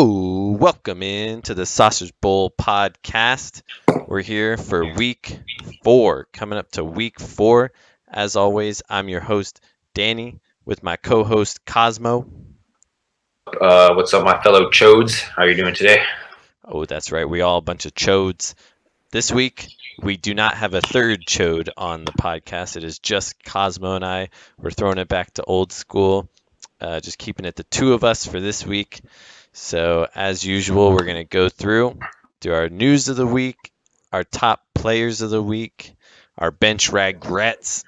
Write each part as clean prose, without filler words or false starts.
Oh, welcome into the Sausage Bowl podcast. We're here for week 4, coming up to week 4. As always, I'm your host, Danny, with my co-host, Cosmo. What's up, my fellow chodes? How are you doing today? Oh, that's right, we all a bunch of chodes. This week, we do not have a third chode on the podcast. It is just Cosmo and I. We're throwing it back to old school, just keeping it the two of us for this week. So, as usual, we're going to go through, do our news of the week, our top players of the week, our bench Ragrets,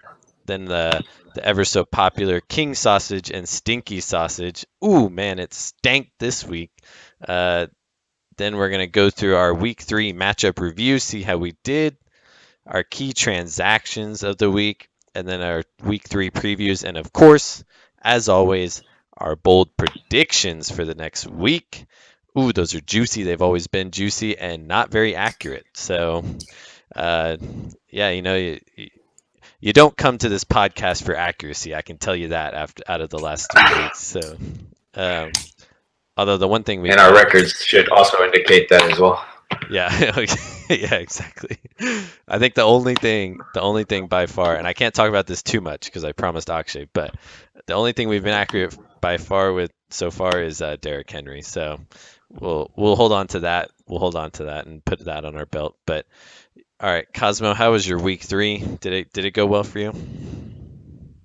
then the ever so popular King Sausage and Stinky Sausage. Ooh, man, it stank this week. Then we're going to go through our week 3 matchup review, see how we did, our key transactions of the week, and then our week 3 previews, and of course, as always, our bold predictions for the next week. Ooh, those are juicy. They've always been juicy and not very accurate. So, yeah, you don't come to this podcast for accuracy. I can tell you that out of the last 3 weeks. So, although the one thing we and our records should also indicate that as well. Yeah, yeah, exactly. I think the only thing by far, and I can't talk about this too much because I promised Akshay, but the only thing we've been accurate by far with so far is Derrick Henry. So we'll hold on to that. We'll hold on to that and put that on our belt. But all right, Cosmo, how was your week 3? Did it go well for you?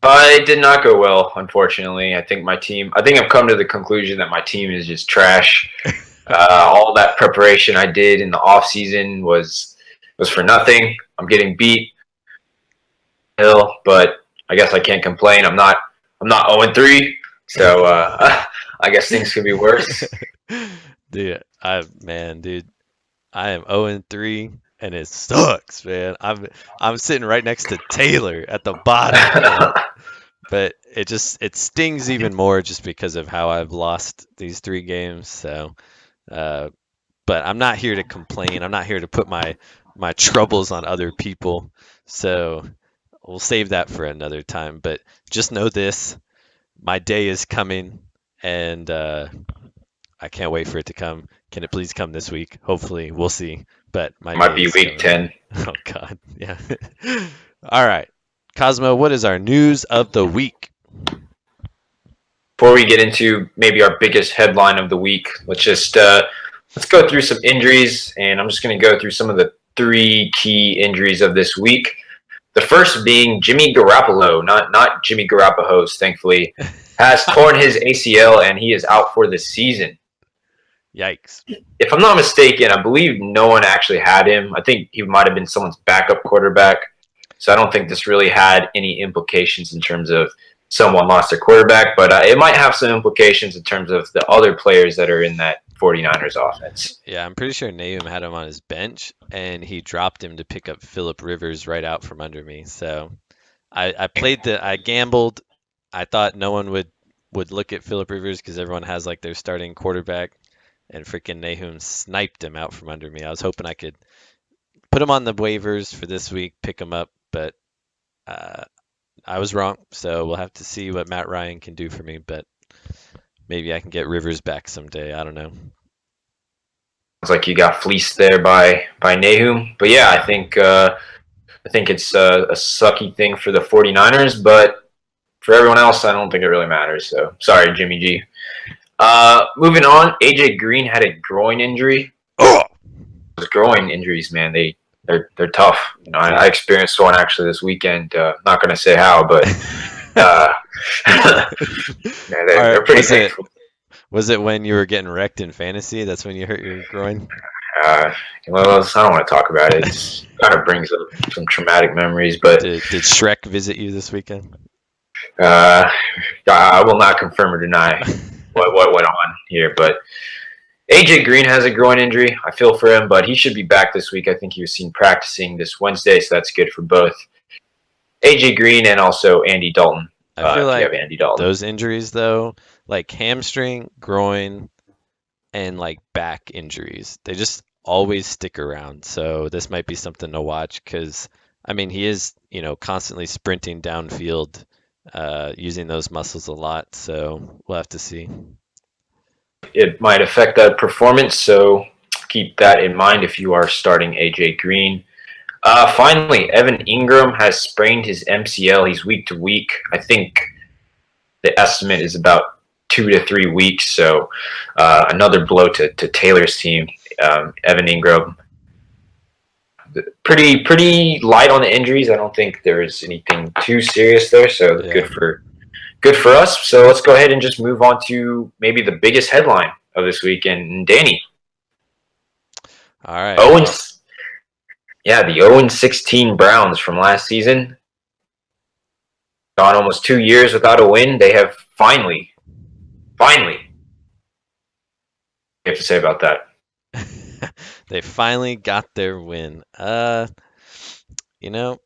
It did not go well, unfortunately. I think I've come to the conclusion that my team is just trash. All that preparation I did in the off season was for nothing. I'm getting beat, but I guess I can't complain. I'm not 0-3, so I guess things could be worse. Dude, I am 0-3. And it sucks, man. I'm sitting right next to Taylor at the bottom, but it stings even more just because of how I've lost these 3 games. So, but I'm not here to complain. I'm not here to put my troubles on other people. So we'll save that for another time. But just know this: my day is coming, and I can't wait for it to come. Can it please come this week? Hopefully, we'll see. But might be week 10. Oh God, yeah. All right, Cosmo, what is our news of the week? Before we get into maybe our biggest headline of the week, let's go through some injuries, and I'm just going to go through some of the 3 key injuries of this week. The first being Jimmy Garoppolo, not Jimmy Garoppolo, thankfully, has torn his ACL and he is out for the season. Yikes. If I'm not mistaken, I believe no one actually had him. I think he might have been someone's backup quarterback. So I don't think this really had any implications in terms of someone lost their quarterback, but it might have some implications in terms of the other players that are in that 49ers offense. Yeah, I'm pretty sure Nahum had him on his bench, and he dropped him to pick up Phillip Rivers right out from under me. So I gambled. I thought no one would look at Phillip Rivers because everyone has like their starting quarterback. And freaking Nahum sniped him out from under me. I was hoping I could put him on the waivers for this week, pick him up, but I was wrong. So we'll have to see what Matt Ryan can do for me. But maybe I can get Rivers back someday. I don't know. It's like you got fleeced there by Nahum. But yeah, I think it's a sucky thing for the 49ers, but for everyone else, I don't think it really matters. So sorry, Jimmy G. Moving on, AJ Green had a groin injury. Oh, those groin injuries, man, they're tough. I experienced one actually this weekend. Not going to say how, but they're pretty painful. Was it when you were getting wrecked in fantasy? That's when you hurt your groin? Well, I don't want to talk about it. It kind of brings up some traumatic memories. But did Shrek visit you this weekend? I will not confirm or deny what went on here, but AJ Green has a groin injury. I feel for him, but he should be back this week. I think he was seen practicing this Wednesday, so that's good for both AJ Green and also Andy Dalton. I feel like Andy Dalton. Those injuries, though, like hamstring, groin, and like back injuries, they just always stick around. So this might be something to watch because, I mean, he is, constantly sprinting downfield, using those muscles a lot. So we'll have to see. it might affect that performance. So keep that in mind if you are starting AJ Green. Finally, Evan Ingram has sprained his MCL. He's week to week. I think the estimate is about 2 to 3 weeks. So another blow to Taylor's team. Evan Ingram, pretty light on the injuries. I don't think there is anything too serious there. So Yeah. good for us. So let's go ahead and just move on to maybe the biggest headline of this week. And Danny, All right. Owens, yeah, the 0-16 Browns from last season. Gone almost 2 years without a win. They have finally, what do you have to say about that? They finally got their win. You know,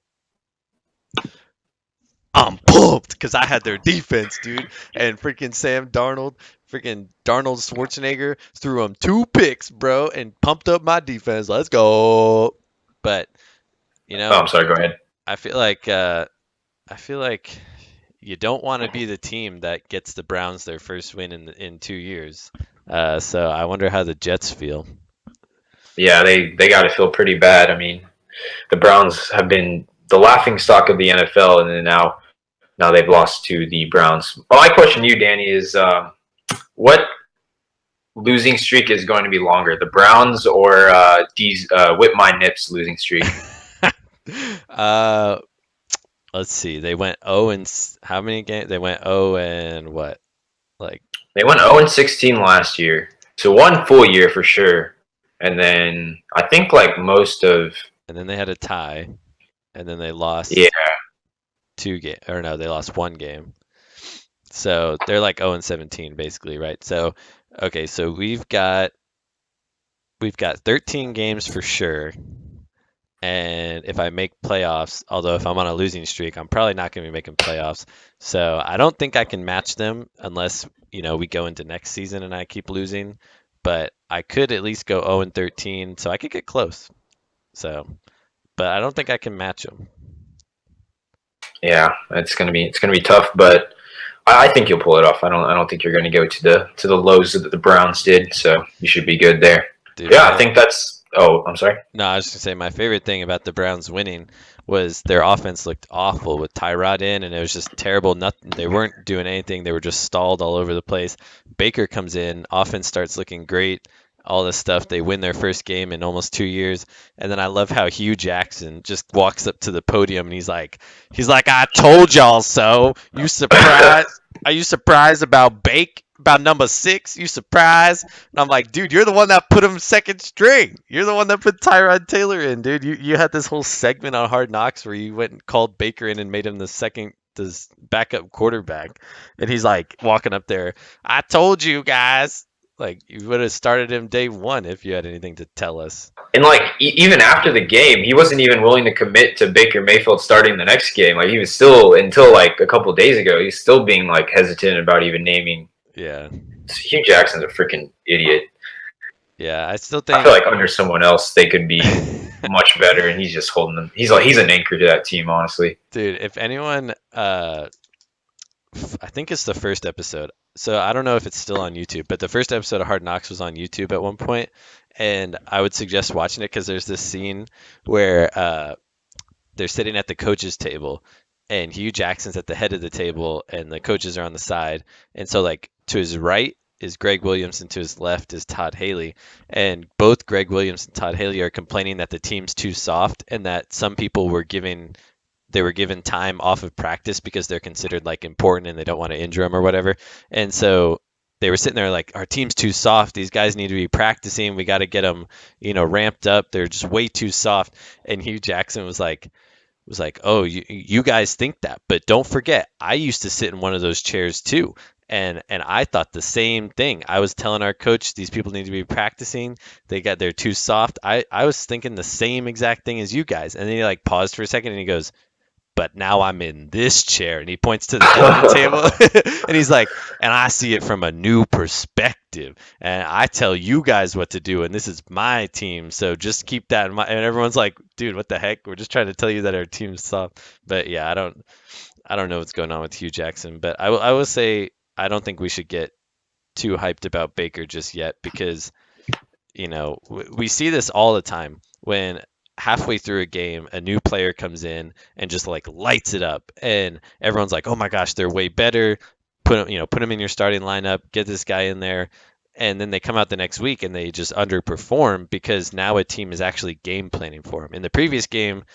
I'm pumped because I had their defense, dude. And freaking freaking Darnold Schwarzenegger threw him 2 picks, bro, and pumped up my defense. Let's go. But Oh, I'm sorry. Go ahead. I feel like you don't want to be the team that gets the Browns their first win in 2 years. So I wonder how the Jets feel. Yeah, they got to feel pretty bad. I mean, the Browns have been the laughingstock of the NFL, and then now they've lost to the Browns. Well, my question to you, Danny, is what losing streak is going to be longer, the Browns or D's Whip My Nips losing streak? Let's see. They went 0 and how many games? They went 0 and what? Like They went 0-16 last year, so 1 full year for sure. And then I think and then they had a tie, and then they lost 2 games, or no, they lost 1 game. So they're like 0 and 17 basically, right? So okay, so we've got 13 games for sure. And if I make playoffs, although if I'm on a losing streak, I'm probably not going to be making playoffs. So I don't think I can match them unless, we go into next season and I keep losing. But I could at least go 0 and 13, so I could get close. So, but I don't think I can match them. Yeah, it's gonna be tough, but I think you'll pull it off. I don't think you're gonna go to the lows that the Browns did, so you should be good there. Dude, yeah, I think that's. Oh, I'm sorry. No, I was just gonna say my favorite thing about the Browns winning was their offense looked awful with Tyrod in, and it was just terrible. Nothing. They weren't doing anything. They were just stalled all over the place. Baker comes in, offense starts looking great. All this stuff. They win their first game in almost 2 years, and then I love how Hugh Jackson just walks up to the podium and he's like, "I told y'all so. You surprised? Are you surprised about about number 6? You surprised?" And I'm like, "Dude, you're the one that put him second string. You're the one that put Tyrod Taylor in, dude. You had this whole segment on Hard Knocks where you went and called Baker in and made him the backup quarterback, and he's like walking up there. I told you guys." Like, you would have started him day 1 if you had anything to tell us. And even after the game, he wasn't even willing to commit to Baker Mayfield starting the next game. Like, he was still, until a couple of days ago, he's still being hesitant about even naming. Yeah. Hugh Jackson's a freaking idiot. Yeah, I still think. I feel like under someone else they could be much better, and he's just holding them. He's an anchor to that team, honestly. Dude, if anyone, I think it's the first episode. So I don't know if it's still on YouTube, but the first episode of Hard Knocks was on YouTube at one point, and I would suggest watching it because there's this scene where they're sitting at the coaches' table, and Hugh Jackson's at the head of the table, and the coaches are on the side, and so to his right is Greg Williams, and to his left is Todd Haley, and both Greg Williams and Todd Haley are complaining that the team's too soft, and that some people were given time off of practice because they're considered important and they don't want to injure them or whatever. And so they were sitting there like, our team's too soft. These guys need to be practicing. We got to get them, ramped up. They're just way too soft. And Hugh Jackson was like, oh, you guys think that, but don't forget, I used to sit in one of those chairs too. And I thought the same thing. I was telling our coach, these people need to be practicing. They're too soft. I was thinking the same exact thing as you guys. And then he paused for a second and he goes, but now I'm in this chair, and he points to the end of the table, and he's like, and I see it from a new perspective, and I tell you guys what to do, and this is my team, so just keep that in mind. And everyone's like, dude, what the heck? We're just trying to tell you that our team's soft. But yeah, I don't know what's going on with Hugh Jackson, but I will say I don't think we should get too hyped about Baker just yet because, we see this all the time when halfway through a game, a new player comes in and just like lights it up, and everyone's like, "Oh my gosh, they're way better." Put him in your starting lineup, get this guy in there, and then they come out the next week and they just underperform because now a team is actually game planning for him. In the previous game,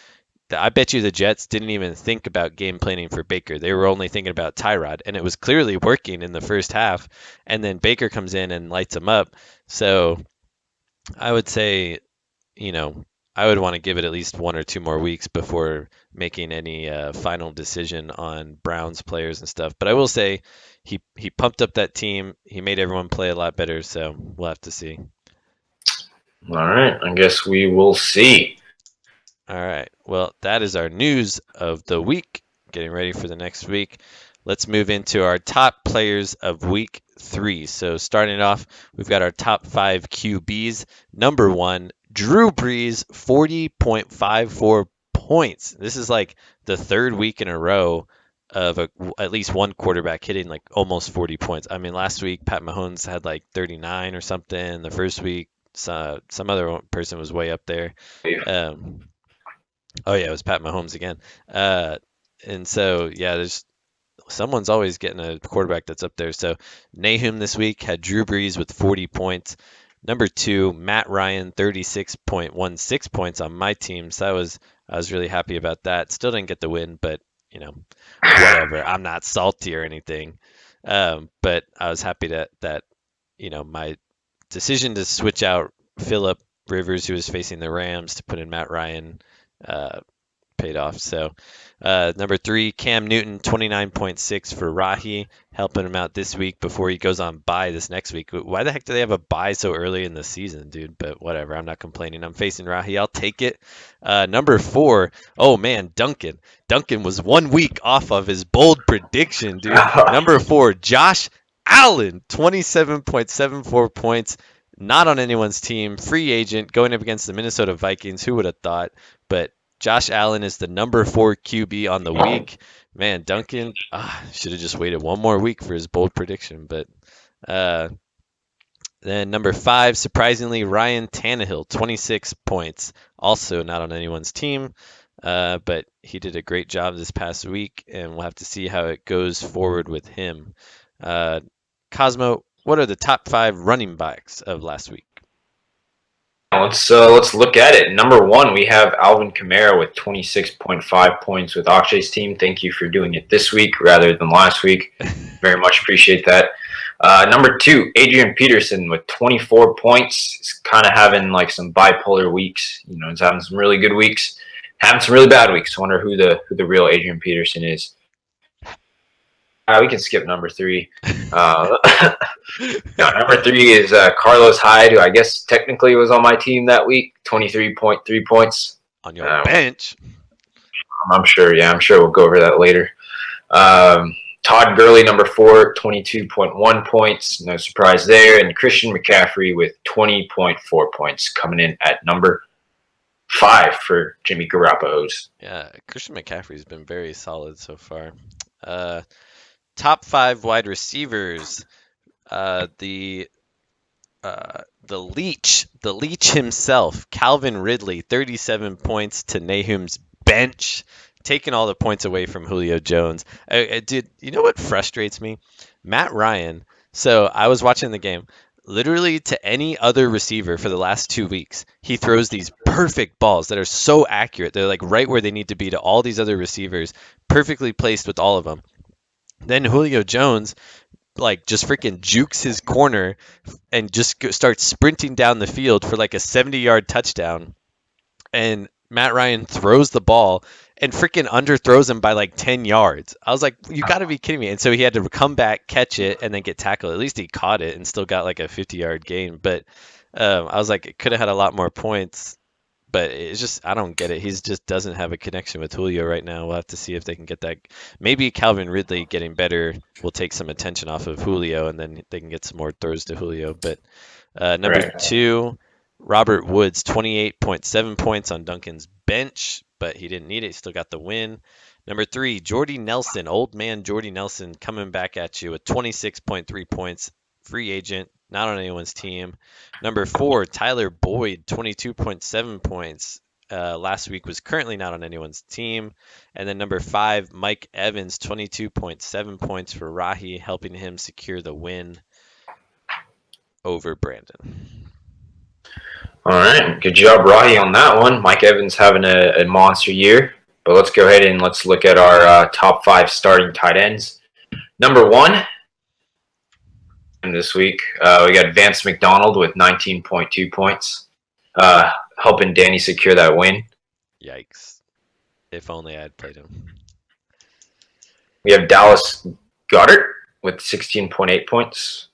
I bet you the Jets didn't even think about game planning for Baker. They were only thinking about Tyrod, and it was clearly working in the first half. And then Baker comes in and lights them up. So I would say, I would want to give it at least 1 or 2 more weeks before making any final decision on Browns players and stuff. But I will say he pumped up that team. He made everyone play a lot better. So we'll have to see. All right. I guess we will see. All right. Well, that is our news of the week. Getting ready for the next week. Let's move into our top players of week 3. So starting off, we've got our top 5 QBs. Number 1, Drew Brees, 40.54 points. This is like the third week in a row of at least one quarterback hitting like almost 40 points. I mean, last week, Pat Mahomes had like 39 or something. The first week, some other person was way up there. Oh yeah, it was Pat Mahomes again. And so there's someone's always getting a quarterback that's up there. So Nahum this week had Drew Brees with 40 points. Number 2, Matt Ryan, 36.16 points on my team. So I was really happy about that. Still didn't get the win, but whatever. I'm not salty or anything. But I was happy that my decision to switch out Phillip Rivers, who was facing the Rams, to put in Matt Ryan, paid off. So number 3, Cam Newton, 29.6 for Rahi, helping him out this week before he goes on bye this next week. Why the heck do they have a bye so early in the season, dude? But whatever, I'm not complaining. I'm facing Rahi. I'll take it. Number 4, oh man, Duncan. Duncan was 1 week off of his bold prediction, dude. Number 4, Josh Allen, 27.74 points. Not on anyone's team. Free agent going up against the Minnesota Vikings. Who would have thought? But Josh Allen is the number 4 QB on the week. Man, Duncan should have just waited 1 more week for his bold prediction. But then number 5, surprisingly, Ryan Tannehill, 26 points. Also not on anyone's team. But he did a great job this past week, and we'll have to see how it goes forward with him. Cosmo, what are the top 5 running backs of last week? Let's look at it. Number 1, we have Alvin Kamara with 26.5 points with Akshay's team. Thank you for doing it this week rather than last week. Very much appreciate that. Number 2, Adrian Peterson with 24 points. He's kind of having like some bipolar weeks. He's having some really good weeks, having some really bad weeks. I wonder who the real Adrian Peterson is. We can skip number 3. Number 3 is Carlos Hyde, who I guess technically was on my team that week. 23.3 points on your bench. I'm sure. Yeah, I'm sure we'll go over that later. Todd Gurley, number 4, 22.1 points. No surprise there. And Christian McCaffrey with 20.4 points coming in at number 5 for Jimmy Garoppolo's. Yeah, Christian McCaffrey's been very solid so far. Top 5 wide receivers. The leech himself, Calvin Ridley, 37 points to Nahum's bench, taking all the points away from Julio Jones. Dude, you know what frustrates me? Matt Ryan. So I was watching the game. Literally to any other receiver for the last 2 weeks, he throws these perfect balls that are so accurate. They're like right where they need to be to all these other receivers, perfectly placed with all of them. Then Julio Jones like just freaking jukes his corner and just starts sprinting down the field for like a 70-yard touchdown. And Matt Ryan throws the ball and freaking underthrows him by like 10 yards. I was like, you got to be kidding me. And so he had to come back, catch it, and then get tackled. At least he caught it and still got like a 50-yard gain. But I was like, it could have had a lot more points. But it's just, I don't get it. He just doesn't have a connection with Julio right now. We'll have to see if they can get that. Maybe Calvin Ridley getting better will take some attention off of Julio, and then they can get some more throws to Julio. But number 2, Robert Woods, 28.7 points on Duncan's bench, but he didn't need it. He still got the win. Number 3, Jordy Nelson, old man Jordy Nelson, coming back at you with 26.3 points. free agent, not on anyone's team. Number 4, Tyler Boyd, 22.7 points. Last week was currently not on anyone's team. And then number 5, Mike Evans, 22.7 points for Rahi, helping him secure the win over Brandon. All right, good job, Rahi, on that one. Mike Evans having a monster year. But let's go ahead and let's look at our top 5 starting tight ends. Number 1 this week, we got Vance McDonald with 19.2 points, helping Danny secure that win. Yikes. If only I had played him. We have Dallas Goedert with 16.8 points.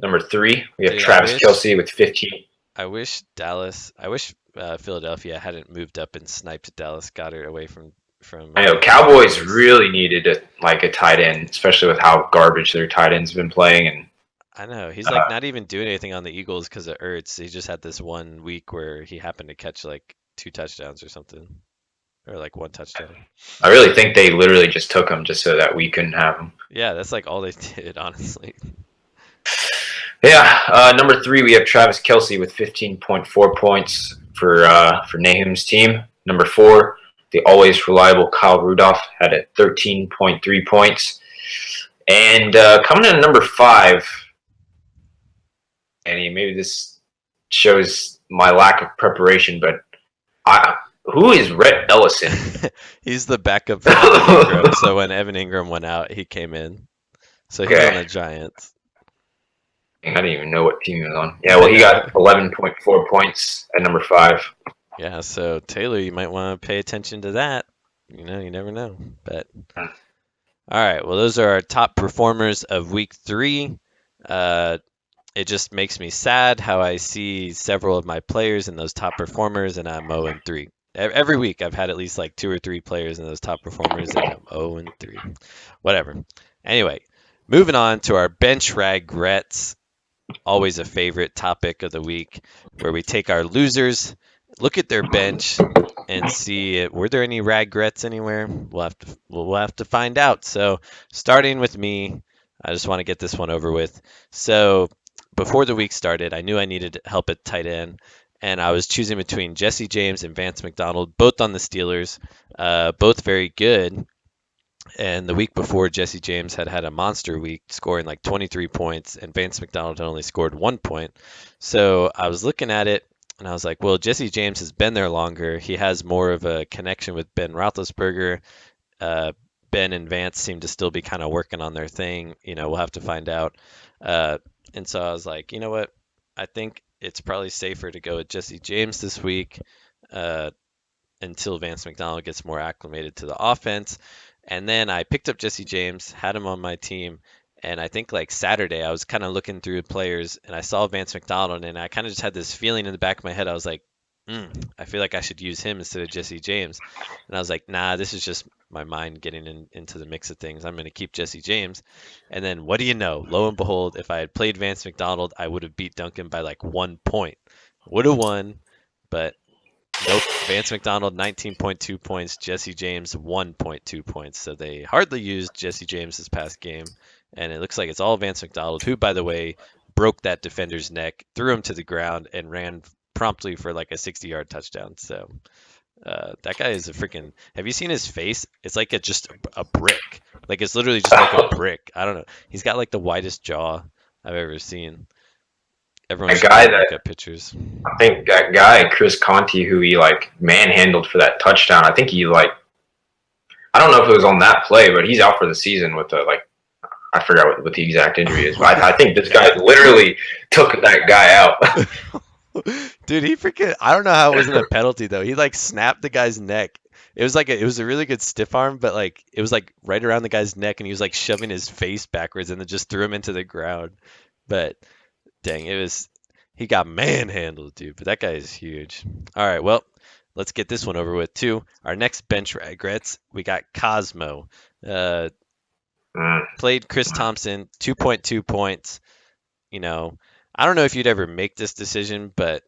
Number 3, we have Travis Kelce with 15. I wish Philadelphia hadn't moved up and sniped Dallas Goedert away from. I know Cowboys really needed a tight end, especially with how garbage their tight ends have been playing. And I know he's like not even doing anything on the Eagles because of Ertz. He just had this one week where he happened to catch like 2 touchdowns or something, or like 1 touchdown. I really think they literally just took him just so that we couldn't have him. Yeah, that's like all they did, honestly. Yeah, number 3, we have Travis Kelce with 15.4 points for Nahum's team. Number 4, the always reliable Kyle Rudolph had at 13.3 points. And coming in at number 5, and maybe this shows my lack of preparation, but who is Rhett Ellison? He's the backup for Evan Ingram. So when Evan Ingram went out, he came in. So he's on the Giants. I didn't even know what team he was on. Yeah, well, he got 11.4 points at number 5. Yeah, so Taylor, you might want to pay attention to that. You never know. But all right, well, those are our top performers of week 3. It just makes me sad how I see several of my players in those top performers, and I'm 0-3. Every week I've had at least like 2 or 3 players in those top performers, and I'm 0-3. Whatever. Anyway, moving on to our bench Ragrets. Always a favorite topic of the week, where we take our losers, look at their bench, and see were there any Ragrets anywhere. We'll have to find out. So starting with me, I just want to get this one over with. So before the week started, I knew I needed help at tight end, and I was choosing between Jesse James and Vance McDonald, both on the Steelers, both very good. And the week before, Jesse James had a monster week, scoring like 23 points, and Vance McDonald had only scored 1 point. So I was looking at it, and I was like, well, Jesse James has been there longer. He has more of a connection with Ben Roethlisberger. Ben and Vance seem to still be kind of working on their thing. We'll have to find out. And so I was like, you know what? I think it's probably safer to go with Jesse James this week until Vance McDonald gets more acclimated to the offense. And then I picked up Jesse James, had him on my team, and I think like Saturday I was kind of looking through players, and I saw Vance McDonald, and I kind of just had this feeling in the back of my head. I was like, I feel like I should use him instead of Jesse James. And I was like, nah, this is just my mind getting into the mix of things. I'm going to keep Jesse James. And then what do you know? Lo and behold, if I had played Vance McDonald, I would have beat Duncan by like 1 point. Would have won, but nope. Vance McDonald, 19.2 points. Jesse James, 1.2 points. So they hardly used Jesse James this past game. And it looks like it's all Vance McDonald, who, by the way, broke that defender's neck, threw him to the ground, and ran promptly for like a 60-yard touchdown. So that guy is a freaking... Have you seen his face? It's like just a brick. Like it's literally just like a brick. I don't know. He's got like the widest jaw I've ever seen. Everyone should look at pictures. I think that guy, Chris Conti, who he like manhandled for that touchdown, I think he like... I don't know if it was on that play, but he's out for the season with a like... I forgot what the exact injury is, but I think this guy literally took that guy out. Dude, he freaking... I don't know how it wasn't a penalty, though. He, like, snapped the guy's neck. It was like it was a really good stiff arm, but, like, it was, like, right around the guy's neck, and he was, like, shoving his face backwards and then just threw him into the ground. But, dang, he got manhandled, dude. But that guy is huge. All right, well, let's get this one over with, too. Our next bench regrets, we got Cosmo. Played Chris Thompson, 2.2 points. I don't know if you'd ever make this decision, but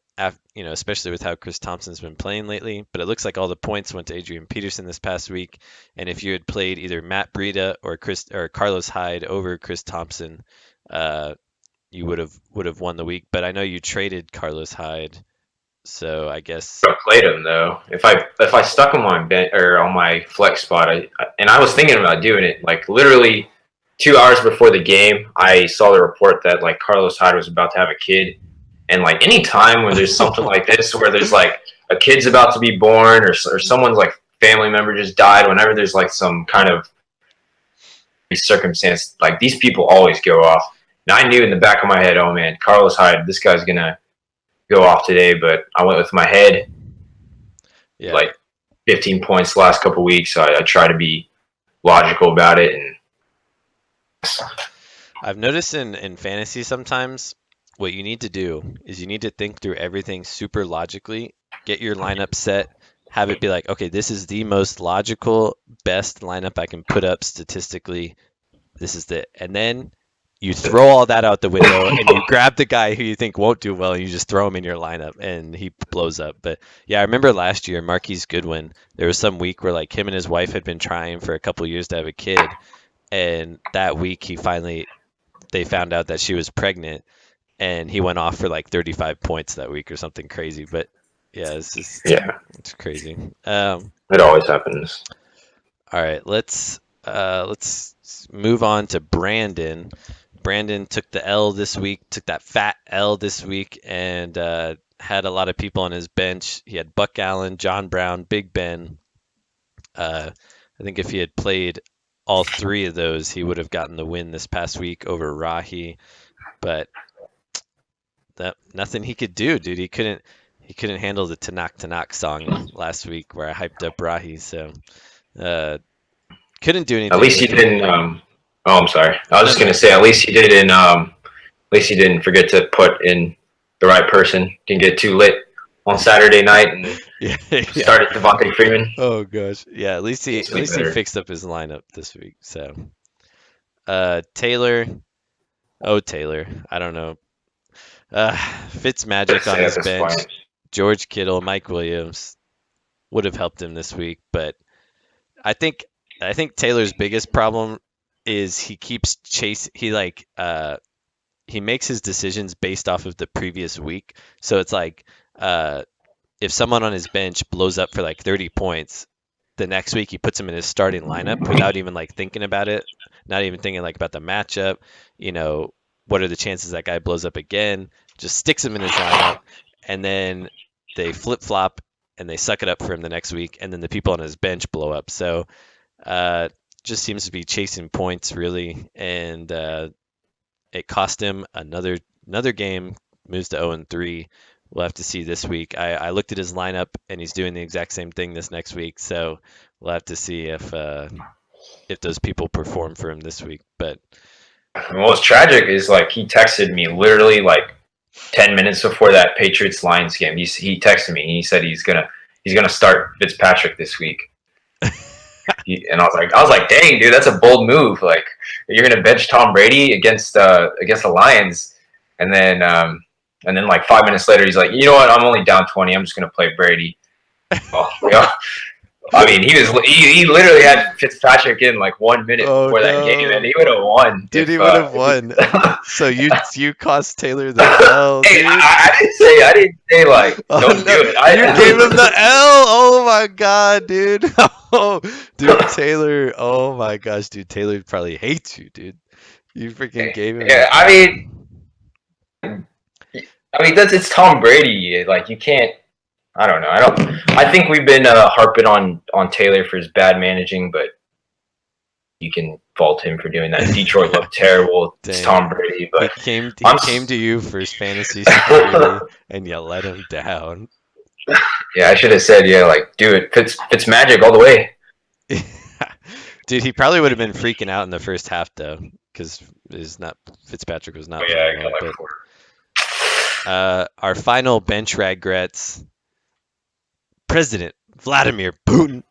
especially with how Chris Thompson's been playing lately. But it looks like all the points went to Adrian Peterson this past week. And if you had played either Matt Breida or Carlos Hyde over Chris Thompson, you would have won the week. But I know you traded Carlos Hyde, so I guess I played him though. If I stuck him on bench or on my flex spot, and I was thinking about doing it. Like literally 2 hours before the game, I saw the report that like Carlos Hyde was about to have a kid, and like any time when there's something like this where there's like a kid's about to be born or someone's like family member just died, whenever there's like some kind of circumstance, like these people always go off. And I knew in the back of my head, oh man, Carlos Hyde, this guy's gonna go off today, but I went with my head. yeah. Like 15 points the last couple of weeks, so I try to be logical about it. And I've noticed in fantasy sometimes what you need to do is you need to think through everything super logically, get your lineup set, have it be like, okay, this is the most logical, best lineup I can put up statistically. This is and then you throw all that out the window and you grab the guy who you think won't do well and you just throw him in your lineup and he blows up. But yeah, I remember last year, Marquise Goodwin, there was some week where like him and his wife had been trying for a couple years to have a kid. And that week they found out that she was pregnant and he went off for like 35 points that week or something crazy. But yeah, it's crazy. It always happens. All right, let's move on to Brandon. Brandon took the L this week, took that fat L this week, and had a lot of people on his bench. He had Buck Allen, John Brown, Big Ben. I think if he had played all three of those, he would have gotten the win this past week over Rahi. But nothing he could do, dude. He couldn't handle the Tanakh song last week where I hyped up Rahi. So couldn't do anything. At least he didn't. Oh, I'm sorry. I was just gonna say, at least he didn't. At least he didn't forget to put in the right person. Didn't get too lit on Saturday night and started Devontae Freeman. Oh gosh, yeah. At least he fixed up his lineup this week. So, Taylor. Oh, Taylor. I don't know. Fitzmagic on his bench. Point. George Kittle, Mike Williams would have helped him this week, but I think Taylor's biggest problem is he keeps he makes his decisions based off of the previous week. So it's like if someone on his bench blows up for like 30 points, the next week he puts him in his starting lineup without even like thinking about it, not even thinking like about the matchup, what are the chances that guy blows up again, just sticks him in his lineup, and then they flip-flop and they suck it up for him the next week, and then the people on his bench blow up. So just seems to be chasing points really, and it cost him another game, moves to 0-3. We'll have to see this week. I looked at his lineup and he's doing the exact same thing this next week, so we'll have to see if those people perform for him this week. But what's tragic is like he texted me literally like 10 minutes before that Patriots-Lions game. He texted me and he said he's gonna start Fitzpatrick this week. And I was like, dang, dude, that's a bold move. Like, you're gonna bench Tom Brady against the Lions, and then like 5 minutes later, he's like, you know what? I'm only down 20. I'm just gonna play Brady. Oh, yeah. I mean, he literally had Fitzpatrick in like 1 minute before that game, and he would have won. Dude, he would have won. So you cost Taylor the L. Hey, dude. I didn't say like don't do it. You gave him the L. Oh my god, dude. Oh, dude, Taylor. Oh my gosh, dude. Taylor probably hates you, dude. You freaking gave him. Yeah, I mean, it's Tom Brady. Like you can't. I don't know. I think we've been harping on Taylor for his bad managing, but you can fault him for doing that. Detroit looked terrible. It's Tom Brady, but he came to you for his fantasy security, and you let him down. Yeah, I should have said, like, do it. Fitz magic all the way. Dude, he probably would have been freaking out in the first half though, because Fitzpatrick was not. Our final bench regrets. President Vladimir Putin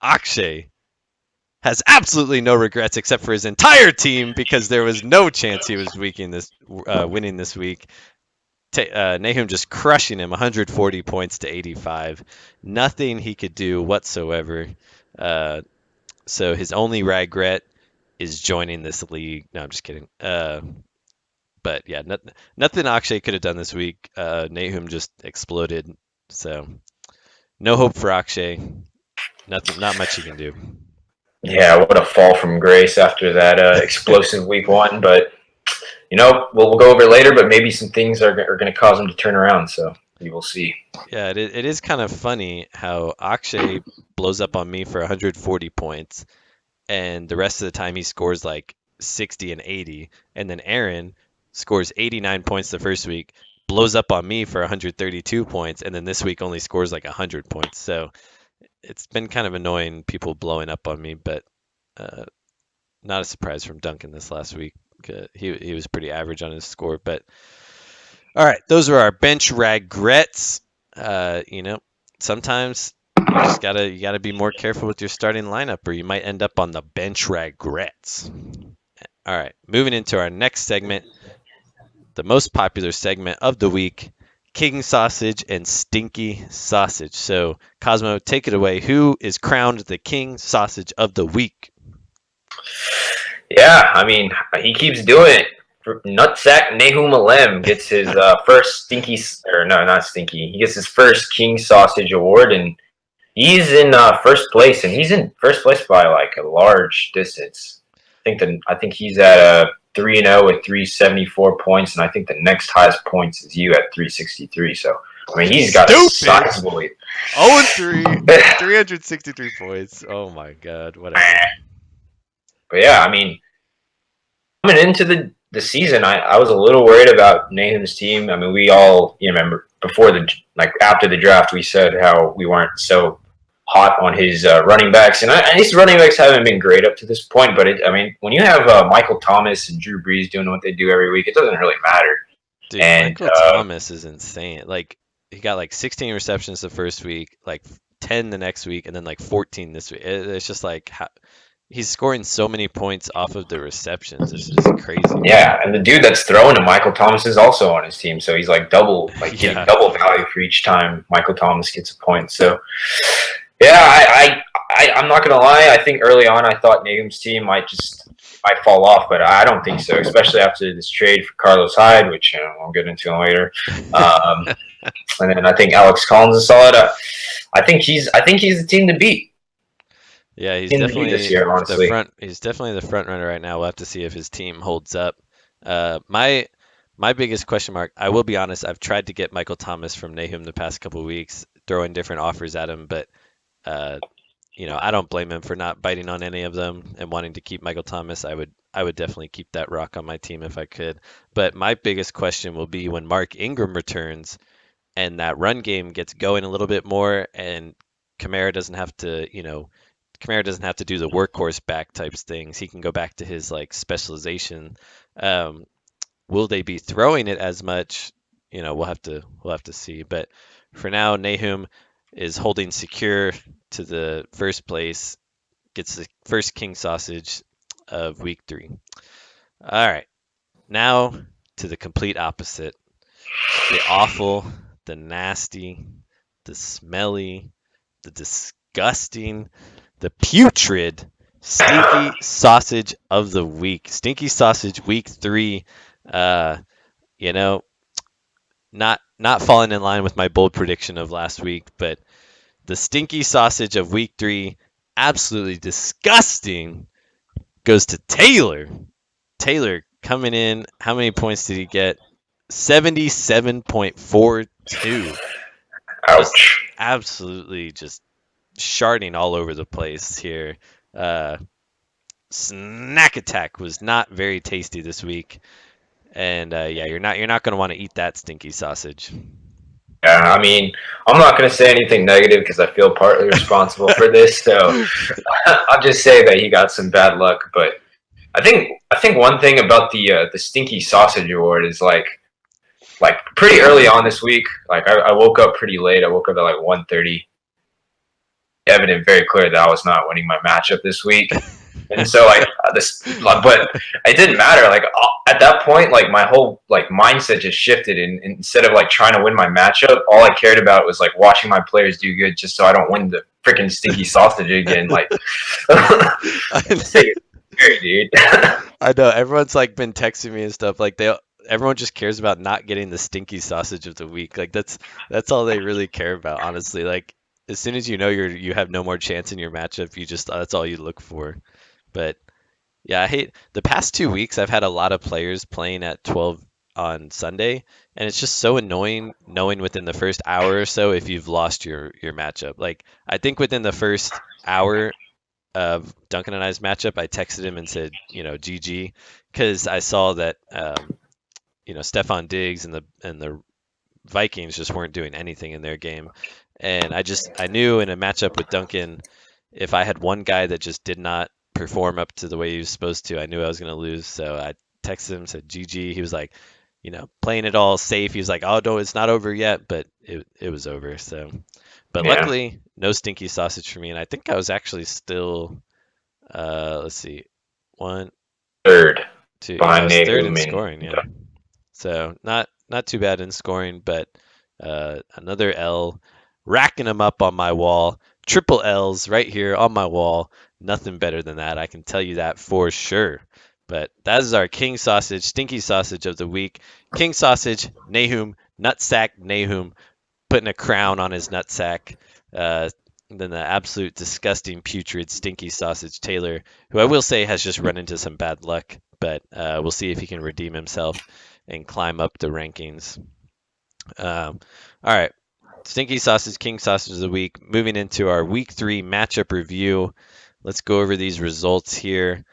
Akshay has absolutely no regrets except for his entire team because there was no chance he was winning this week. Nahum just crushing him 140 points to 85. Nothing he could do whatsoever. So his only regret is joining this league. No, I'm just kidding. But yeah, nothing Akshay could have done this week. Nahum just exploded. So no hope for Akshay. Nothing, not much he can do. Yeah, what a fall from grace after that explosive week one. But, we'll go over it later, but maybe some things are going to cause him to turn around. So we will see. Yeah, it is kind of funny how Akshay blows up on me for 140 points, and the rest of the time he scores like 60 and 80. And then Aaron scores 89 points the first week, blows up on me for 132 points, and then this week only scores like 100 points. So it's been kind of annoying, people blowing up on me, but not a surprise from Duncan this last week. He was pretty average on his score. But all right, those are our bench Ragrets. Sometimes you gotta be more careful with your starting lineup, or you might end up on the bench Ragrets. All right, moving into our next segment, the most popular segment of the week, King Sausage and Stinky Sausage. So, Cosmo, take it away. Who is crowned the King Sausage of the week? Yeah, I mean, he keeps doing it. Nutsack Nahum Alem gets his first he gets his first King Sausage award, and he's in first place, and he's in first place by like a large distance. I think he's at 3-0 with 374 points, and I think the next highest points is you at 363. So I mean, he's got a sizable lead. 0-3, 363 points. Oh my God, whatever. But yeah, I mean, coming into the season, I was a little worried about Nahum's team. I mean, we all, remember after the draft, we said how we weren't so hot on his running backs, and his running backs haven't been great up to this point. But when you have Michael Thomas and Drew Brees doing what they do every week, it doesn't really matter. Dude, and Michael Thomas is insane. Like, he got like 16 receptions the first week, like 10 the next week, and then like 14 this week. It's just like he's scoring so many points off of the receptions. It's just crazy. Yeah, and the dude that's throwing to Michael Thomas is also on his team, so he's like getting double value for each time Michael Thomas gets a point. So, yeah, I'm not gonna lie. I think early on I thought Nahum's team might fall off, but I don't think so. Especially after this trade for Carlos Hyde, which I'll get into later. And then I think Alex Collins is solid. I think he's the team to beat. Yeah, he's definitely this year, honestly. He's definitely the front runner right now. We'll have to see if his team holds up. My biggest question mark, I will be honest, I've tried to get Michael Thomas from Nahum the past couple of weeks, throwing different offers at him, but I don't blame him for not biting on any of them and wanting to keep Michael Thomas. I would definitely keep that rock on my team if I could. But my biggest question will be when Mark Ingram returns and that run game gets going a little bit more, and Kamara doesn't have to do the workhorse back types things. He can go back to his like specialization. Will they be throwing it as much? We'll have to see. But for now, Nahum is holding secure to the first place, gets the first King Sausage of week 3. All right, now to the complete opposite. The awful, the nasty, the smelly, the disgusting, the putrid Stinky Sausage of the week. Stinky Sausage week 3. Not falling in line with my bold prediction of last week, but the Stinky Sausage of week 3, absolutely disgusting, goes to Taylor. Taylor coming in, how many points did he get? 77.42. Ouch. Absolutely just sharding all over the place here. Snack Attack was not very tasty this week, and you're not going to want to eat that Stinky Sausage. Yeah, I mean, I'm not going to say anything negative because I feel partly responsible for this, so I'll just say that he got some bad luck. But I think one thing about the Stinky Sausage Award is like pretty early on this week. Like I woke up pretty late. I woke up at like 1:30. Evident, very clear that I was not winning my matchup this week, and so but it didn't matter. Like at that point, like my whole like mindset just shifted, and instead of like trying to win my matchup, all I cared about was like watching my players do good, just so I don't win the freaking Stinky Sausage again. Like, dude. I know everyone's like been texting me and stuff. Like everyone just cares about not getting the stinky sausage of the week. Like that's all they really care about, honestly. Like as soon as you know you have no more chance in your matchup, you just that's all you look for. But yeah, I hate the past 2 weeks. I've had a lot of players playing at 12 on Sunday, and it's just so annoying knowing within the first hour or so if you've lost your matchup. Like I think within the first hour of Duncan and I's matchup, I texted him and said, GG, because I saw that Stephon Diggs and the Vikings just weren't doing anything in their game, and I knew in a matchup with Duncan, if I had one guy that just did not perform up to the way he was supposed to, I knew I was going to lose. So I texted him, said GG. He was like, playing it all safe. He was like, oh no, it's not over yet, but it was over. So, but Yeah. luckily, no stinky sausage for me, and I think I was actually still, let's see, one, Third two, yeah, I behind was third Nahum in and scoring, yeah. So not too bad in scoring, but another L, racking them up on my wall. Triple L's right here on my wall. Nothing better than that. I can tell you that for sure. But that is our King Sausage, Stinky Sausage of the week. King Sausage, Nahum, Nutsack Nahum, putting a crown on his nutsack. Then the absolute disgusting, putrid, stinky sausage Taylor, who I will say has just run into some bad luck, but we'll see if he can redeem himself and climb up the rankings. All right, Stinky Sausage, King Sausage of the week. Moving into our week 3 matchup review. Let's go over these results here.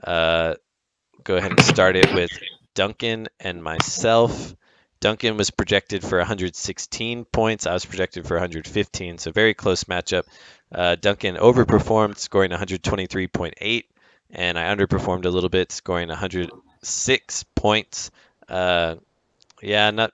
Go ahead and start it with Duncan and myself. Duncan was projected for 116 points. I was projected for 115, so very close matchup. Duncan overperformed, scoring 123.8, and I underperformed a little bit, scoring 106 points. Yeah, not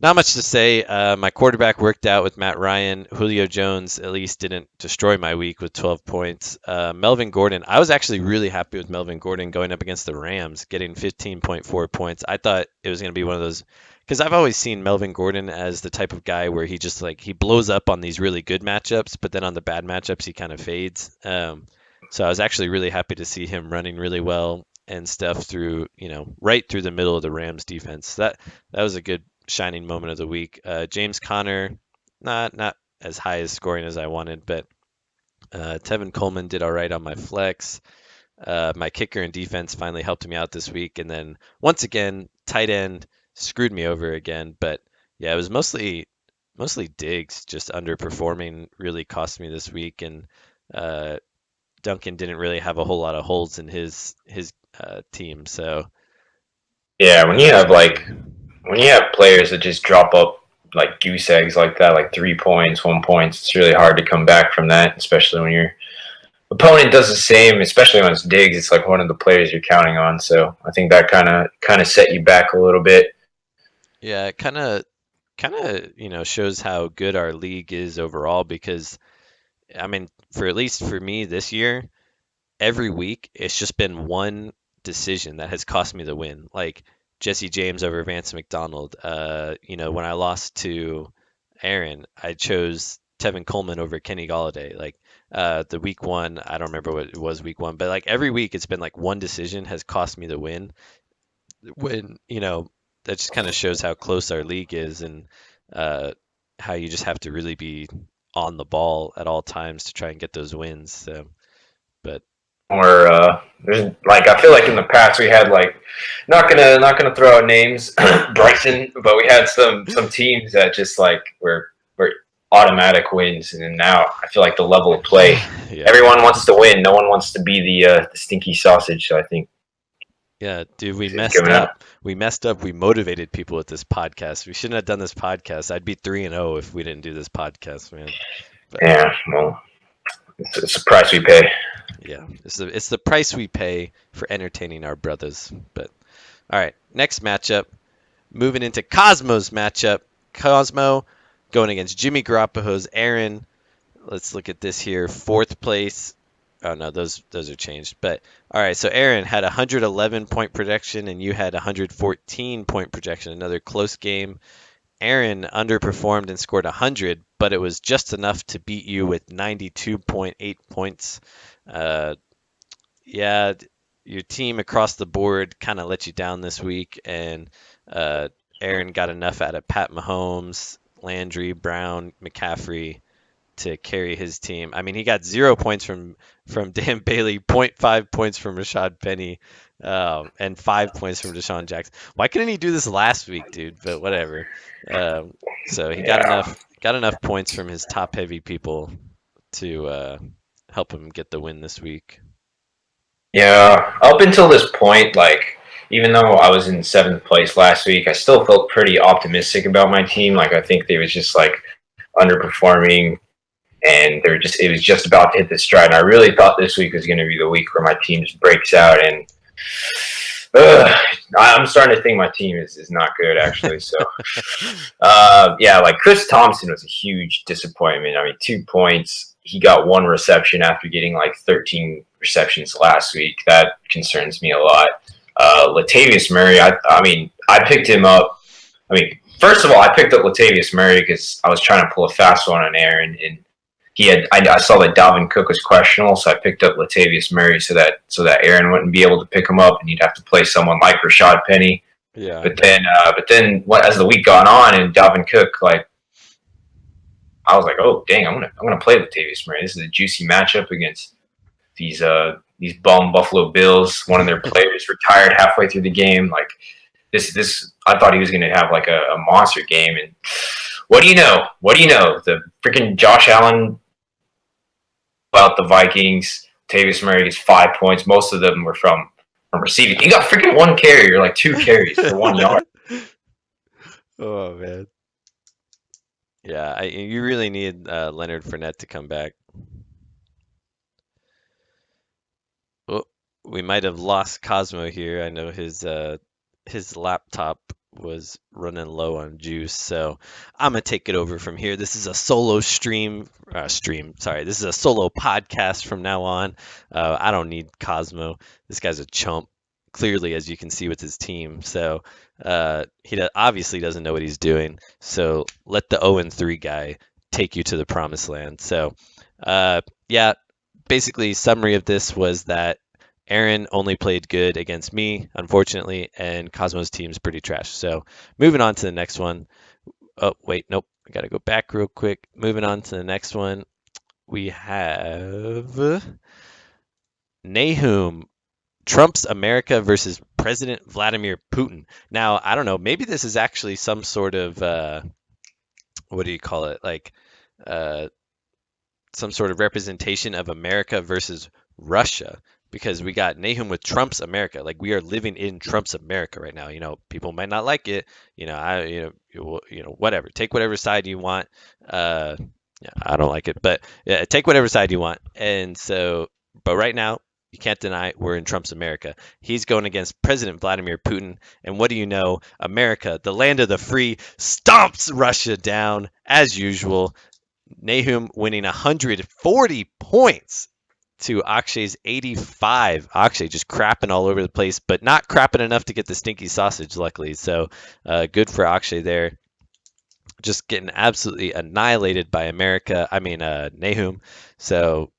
much to say. My quarterback worked out with Matt Ryan. Julio Jones at least didn't destroy my week with 12 points. Melvin Gordon, I was actually really happy with Melvin Gordon going up against the Rams, getting 15.4 points. I thought it was going to be one of those, because I've always seen Melvin Gordon as the type of guy where he just he blows up on these really good matchups, but then on the bad matchups he kind of fades. So I was actually really happy to see him running really well and stuff through, right through the middle of the Rams defense. That was a good shining moment of the week. James Conner, not as high as scoring as I wanted, but Tevin Coleman did all right on my flex. My kicker and defense finally helped me out this week, and then once again, tight end screwed me over again. But yeah, it was mostly Diggs just underperforming really cost me this week, and Duncan didn't really have a whole lot of holes in his team. So yeah, when you have players that just drop up like goose eggs like that, like 3 points, 1 point, it's really hard to come back from that, especially when your opponent does the same, especially when it's Diggs. It's like one of the players you're counting on. So I think that kind of set you back a little bit. yeah, it kind of shows how good our league is overall, because I mean, at least for me this year, every week it's just been one decision that has cost me the win. Like Jesse James over Vance McDonald. When I lost to Aaron, I chose Tevin Coleman over Kenny Galladay. Like the week 1, I don't remember what it was week 1, but like every week it's been like one decision has cost me the win. When that just kind of shows how close our league is, and how you just have to really be on the ball at all times to try and get those wins. So, but Or there's I feel like in the past we had not gonna throw out names, Bryson, but we had some teams that just were automatic wins, and now I feel like the level of play, yeah. everyone wants to win, no one wants to be the stinky sausage. So I think Yeah, dude, we messed up. We messed up. We motivated people with this podcast. We shouldn't have done this podcast. I'd be 3-0 if we didn't do this podcast, man. But, yeah, well, it's the price we pay. Yeah, it's the price we pay for entertaining our brothers. But all right, next matchup. Moving into Cosmo's matchup. Cosmo going against Jimmy Garoppolo's Aaron. Let's look at this here. 4th place. Oh no, those are changed. But all right, so Aaron had 111 point projection and you had 114 point projection. Another close game. Aaron underperformed and scored 100, but it was just enough to beat you with 92.8 points. Yeah, your team across the board kind of let you down this week, and uh, Aaron got enough out of Pat Mahomes, Landry, Brown, McCaffrey to carry his team. I mean, he got 0 points from Dan Bailey, zero point 0.5 points from Rashad Penny, and 5 points from Deshaun Jackson. Why couldn't he do this last week, dude? But whatever. So he Yeah. got enough points from his top heavy people to help him get the win this week. Yeah. Up until this point, like, even though I was in seventh place last week, I still felt pretty optimistic about my team. Like, I think they was just like underperforming, and they're just it was just about to hit the stride. And I really thought this week was going to be the week where my team just breaks out. And I'm starting to think my team is not good, actually. So, yeah, like Chris Thompson was a huge disappointment. I mean, 2 points. He got one reception after getting like 13 receptions last week. That concerns me a lot. Latavius Murray, I mean, I picked him up. I mean, first of all, I picked up Latavius Murray because I was trying to pull a fast one on Aaron, and I saw that Dalvin Cook was questionable, so I picked up Latavius Murray so that Aaron wouldn't be able to pick him up, and he'd have to play someone like Rashad Penny. Yeah. But then as the week gone on and Dalvin Cook, like, I was like, oh dang, I'm gonna play Latavius Murray. This is a juicy matchup against these bum Buffalo Bills. One of their players retired halfway through the game. Like, this I thought he was gonna have like a monster game, and what do you know? What do you know? The freaking Josh Allen about the Vikings. Latavius Murray gets 5 points. Most of them were from receiving. He got freaking one carry, or like 2 carries for 1 yard. Oh man. Yeah, you really need Leonard Fournette to come back. Oh, we might have lost Cosmo here. I know his laptop was running low on juice, so I'm gonna take it over from here. This is a solo Sorry, this is a solo podcast from now on. I don't need Cosmo. This guy's a chump, clearly, as you can see with his team. So obviously doesn't know what he's doing. So let the 0-3 guy take you to the promised land. So yeah, basically summary of this was that Aaron only played good against me, unfortunately, and Cosmo's team's pretty trash. So moving on to the next one. Oh, wait, nope. I got to go back real quick. Moving on to the next one. We have Nahum, Trump's America versus President Vladimir Putin. Now, I don't know. Maybe this is actually some sort of, what do you call it? Like some sort of representation of America versus Russia, because we got Nahum with Trump's America. Like, we are living in Trump's America right now. You know, people might not like it. Whatever. Take whatever side you want. Yeah, I don't like it, but yeah, take whatever side you want. And so, but right now, you can't deny we're in Trump's America. He's going against President Vladimir Putin. And what do you know? America, the land of the free, stomps Russia down as usual. Nahum winning 140 points to Akshay's 85. Akshay just crapping all over the place, but not crapping enough to get the stinky sausage, luckily. So good for Akshay there. Just getting absolutely annihilated by Nahum. So,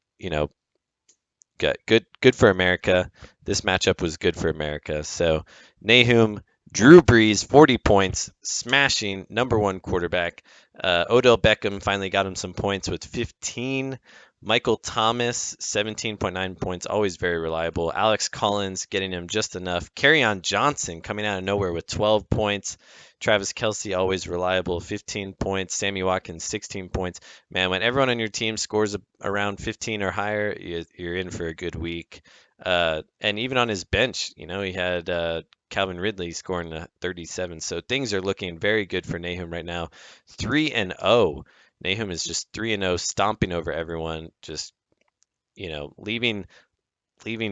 good for America. This matchup was good for America. So Nahum, Drew Brees, 40 points, smashing number one quarterback. Odell Beckham finally got him some points with 15. Michael Thomas, 17.9 points, always very reliable. Alex Collins getting him just enough. Kerryon Johnson coming out of nowhere with 12 points. Travis Kelce, always reliable, 15 points. Sammy Watkins, 16 points. Man, when everyone on your team scores around 15 or higher, you're in for a good week. And even on his bench, he had Calvin Ridley scoring 37. So things are looking very good for Nahum right now. 3-0. Nahum is just 3-0, stomping over everyone, just, leaving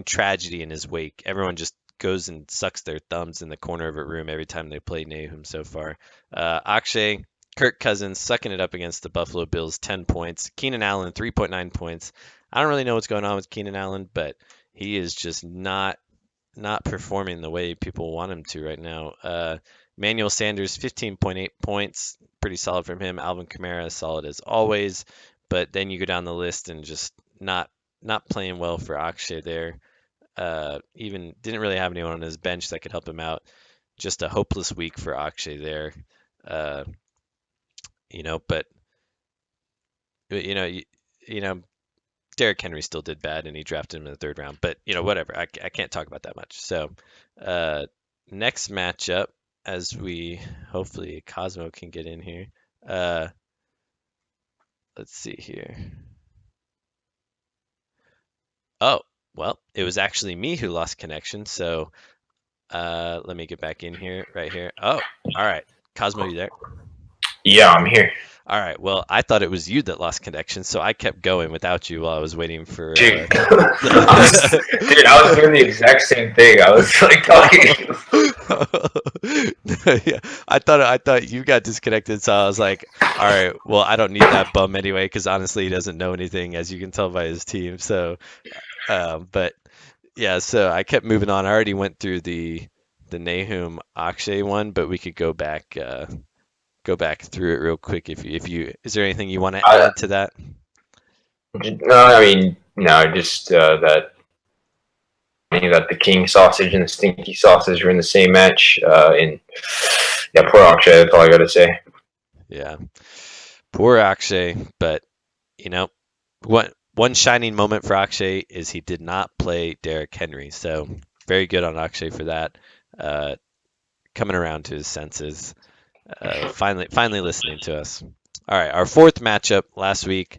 tragedy in his wake. Everyone just goes and sucks their thumbs in the corner of a room every time they play Nahum so far. Akshay, Kirk Cousins sucking it up against the Buffalo Bills, 10 points. Keenan Allen, 3.9 points. I don't really know what's going on with Keenan Allen, but he is just not performing the way people want him to right now. Manuel Sanders, 15.8 points. Pretty solid from him. Alvin Kamara, solid as always. But then you go down the list and just not playing well for Akshay there. Even didn't really have anyone on his bench that could help him out. Just a hopeless week for Akshay there. Uh, but you know, you, you know, Derrick Henry still did bad, and he drafted him in the third round. But whatever. I can't talk about that much. So, uh, next matchup, as we hopefully Cosmo can get in here. Uh, let's see here. Oh, well, it was actually me who lost connection. So, let me get back in here, right here. Oh, all right. Cosmo, you there? Yeah, I'm here. All right. Well, I thought it was you that lost connection, so I kept going without you while I was waiting for. Dude, I was doing the exact same thing. I was like talking. Yeah, I thought you got disconnected, so I was like, all right. Well, I don't need that bum anyway, because honestly, he doesn't know anything, as you can tell by his team. So, but yeah, so I kept moving on. I already went through the Nahum Akshay one, but we could go back through it real quick if you is there anything you want to add to that? No, I mean, no, just that I mean, that the King Sausage and the Stinky Sausage were in the same match. And yeah, poor Akshay. That's all I got to say. Yeah, poor Akshay, but you know, one shining moment for Akshay is he did not play Derrick Henry, so very good on Akshay for that. Uh, Coming around to his senses, finally listening to us. All right, our fourth matchup last week.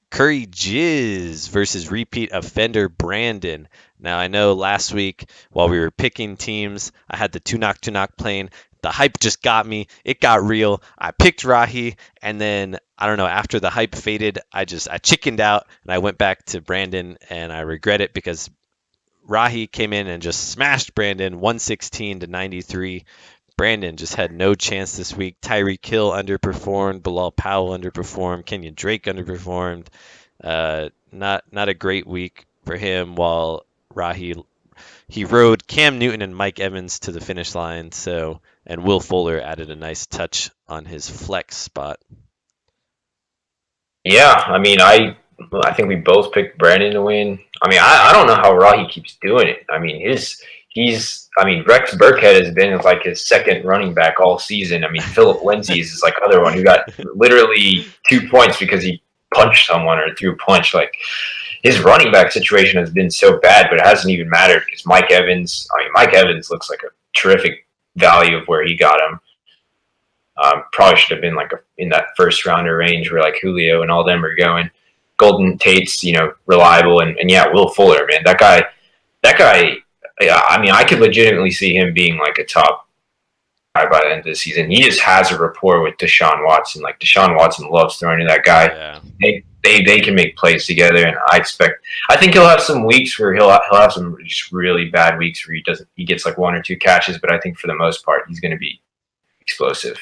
Curry Jizz versus repeat offender Brandon. Now, I know last week while we were picking teams, I had the Tunok playing. The hype just got me. It got real. I picked Rahi, and then I don't know. After the hype faded, I chickened out, and I went back to Brandon, and I regret it because Rahi came in and just smashed Brandon 116 to 93. Brandon just had no chance this week. Tyreek Hill underperformed. Bilal Powell underperformed. Kenyon Drake underperformed. Not a great week for him. While Rahi he rode Cam Newton and Mike Evans to the finish line. So and Will Fuller added a nice touch on his flex spot. Yeah, I mean, I think we both picked Brandon to win. I mean, I don't know how Rahi keeps doing it. I mean, Rex Burkhead has been like his second running back all season. I mean, Philip Lindsay is like other one who got literally 2 points because he punched someone or threw a punch. Like his running back situation has been so bad, but it hasn't even mattered because Mike Evans looks like a terrific value of where he got him. Probably should have been like in that first rounder range where like Julio and all them are going. Golden Tate's, reliable, and yeah, Will Fuller, man, that guy. Yeah, I mean, I could legitimately see him being like a top guy by the end of the season. He just has a rapport with Deshaun Watson. Like Deshaun Watson loves throwing to that guy. Yeah. They can make plays together, and I think he'll have some weeks where he'll have some just really bad weeks where he gets like 1 or 2 catches, but I think for the most part he's going to be explosive.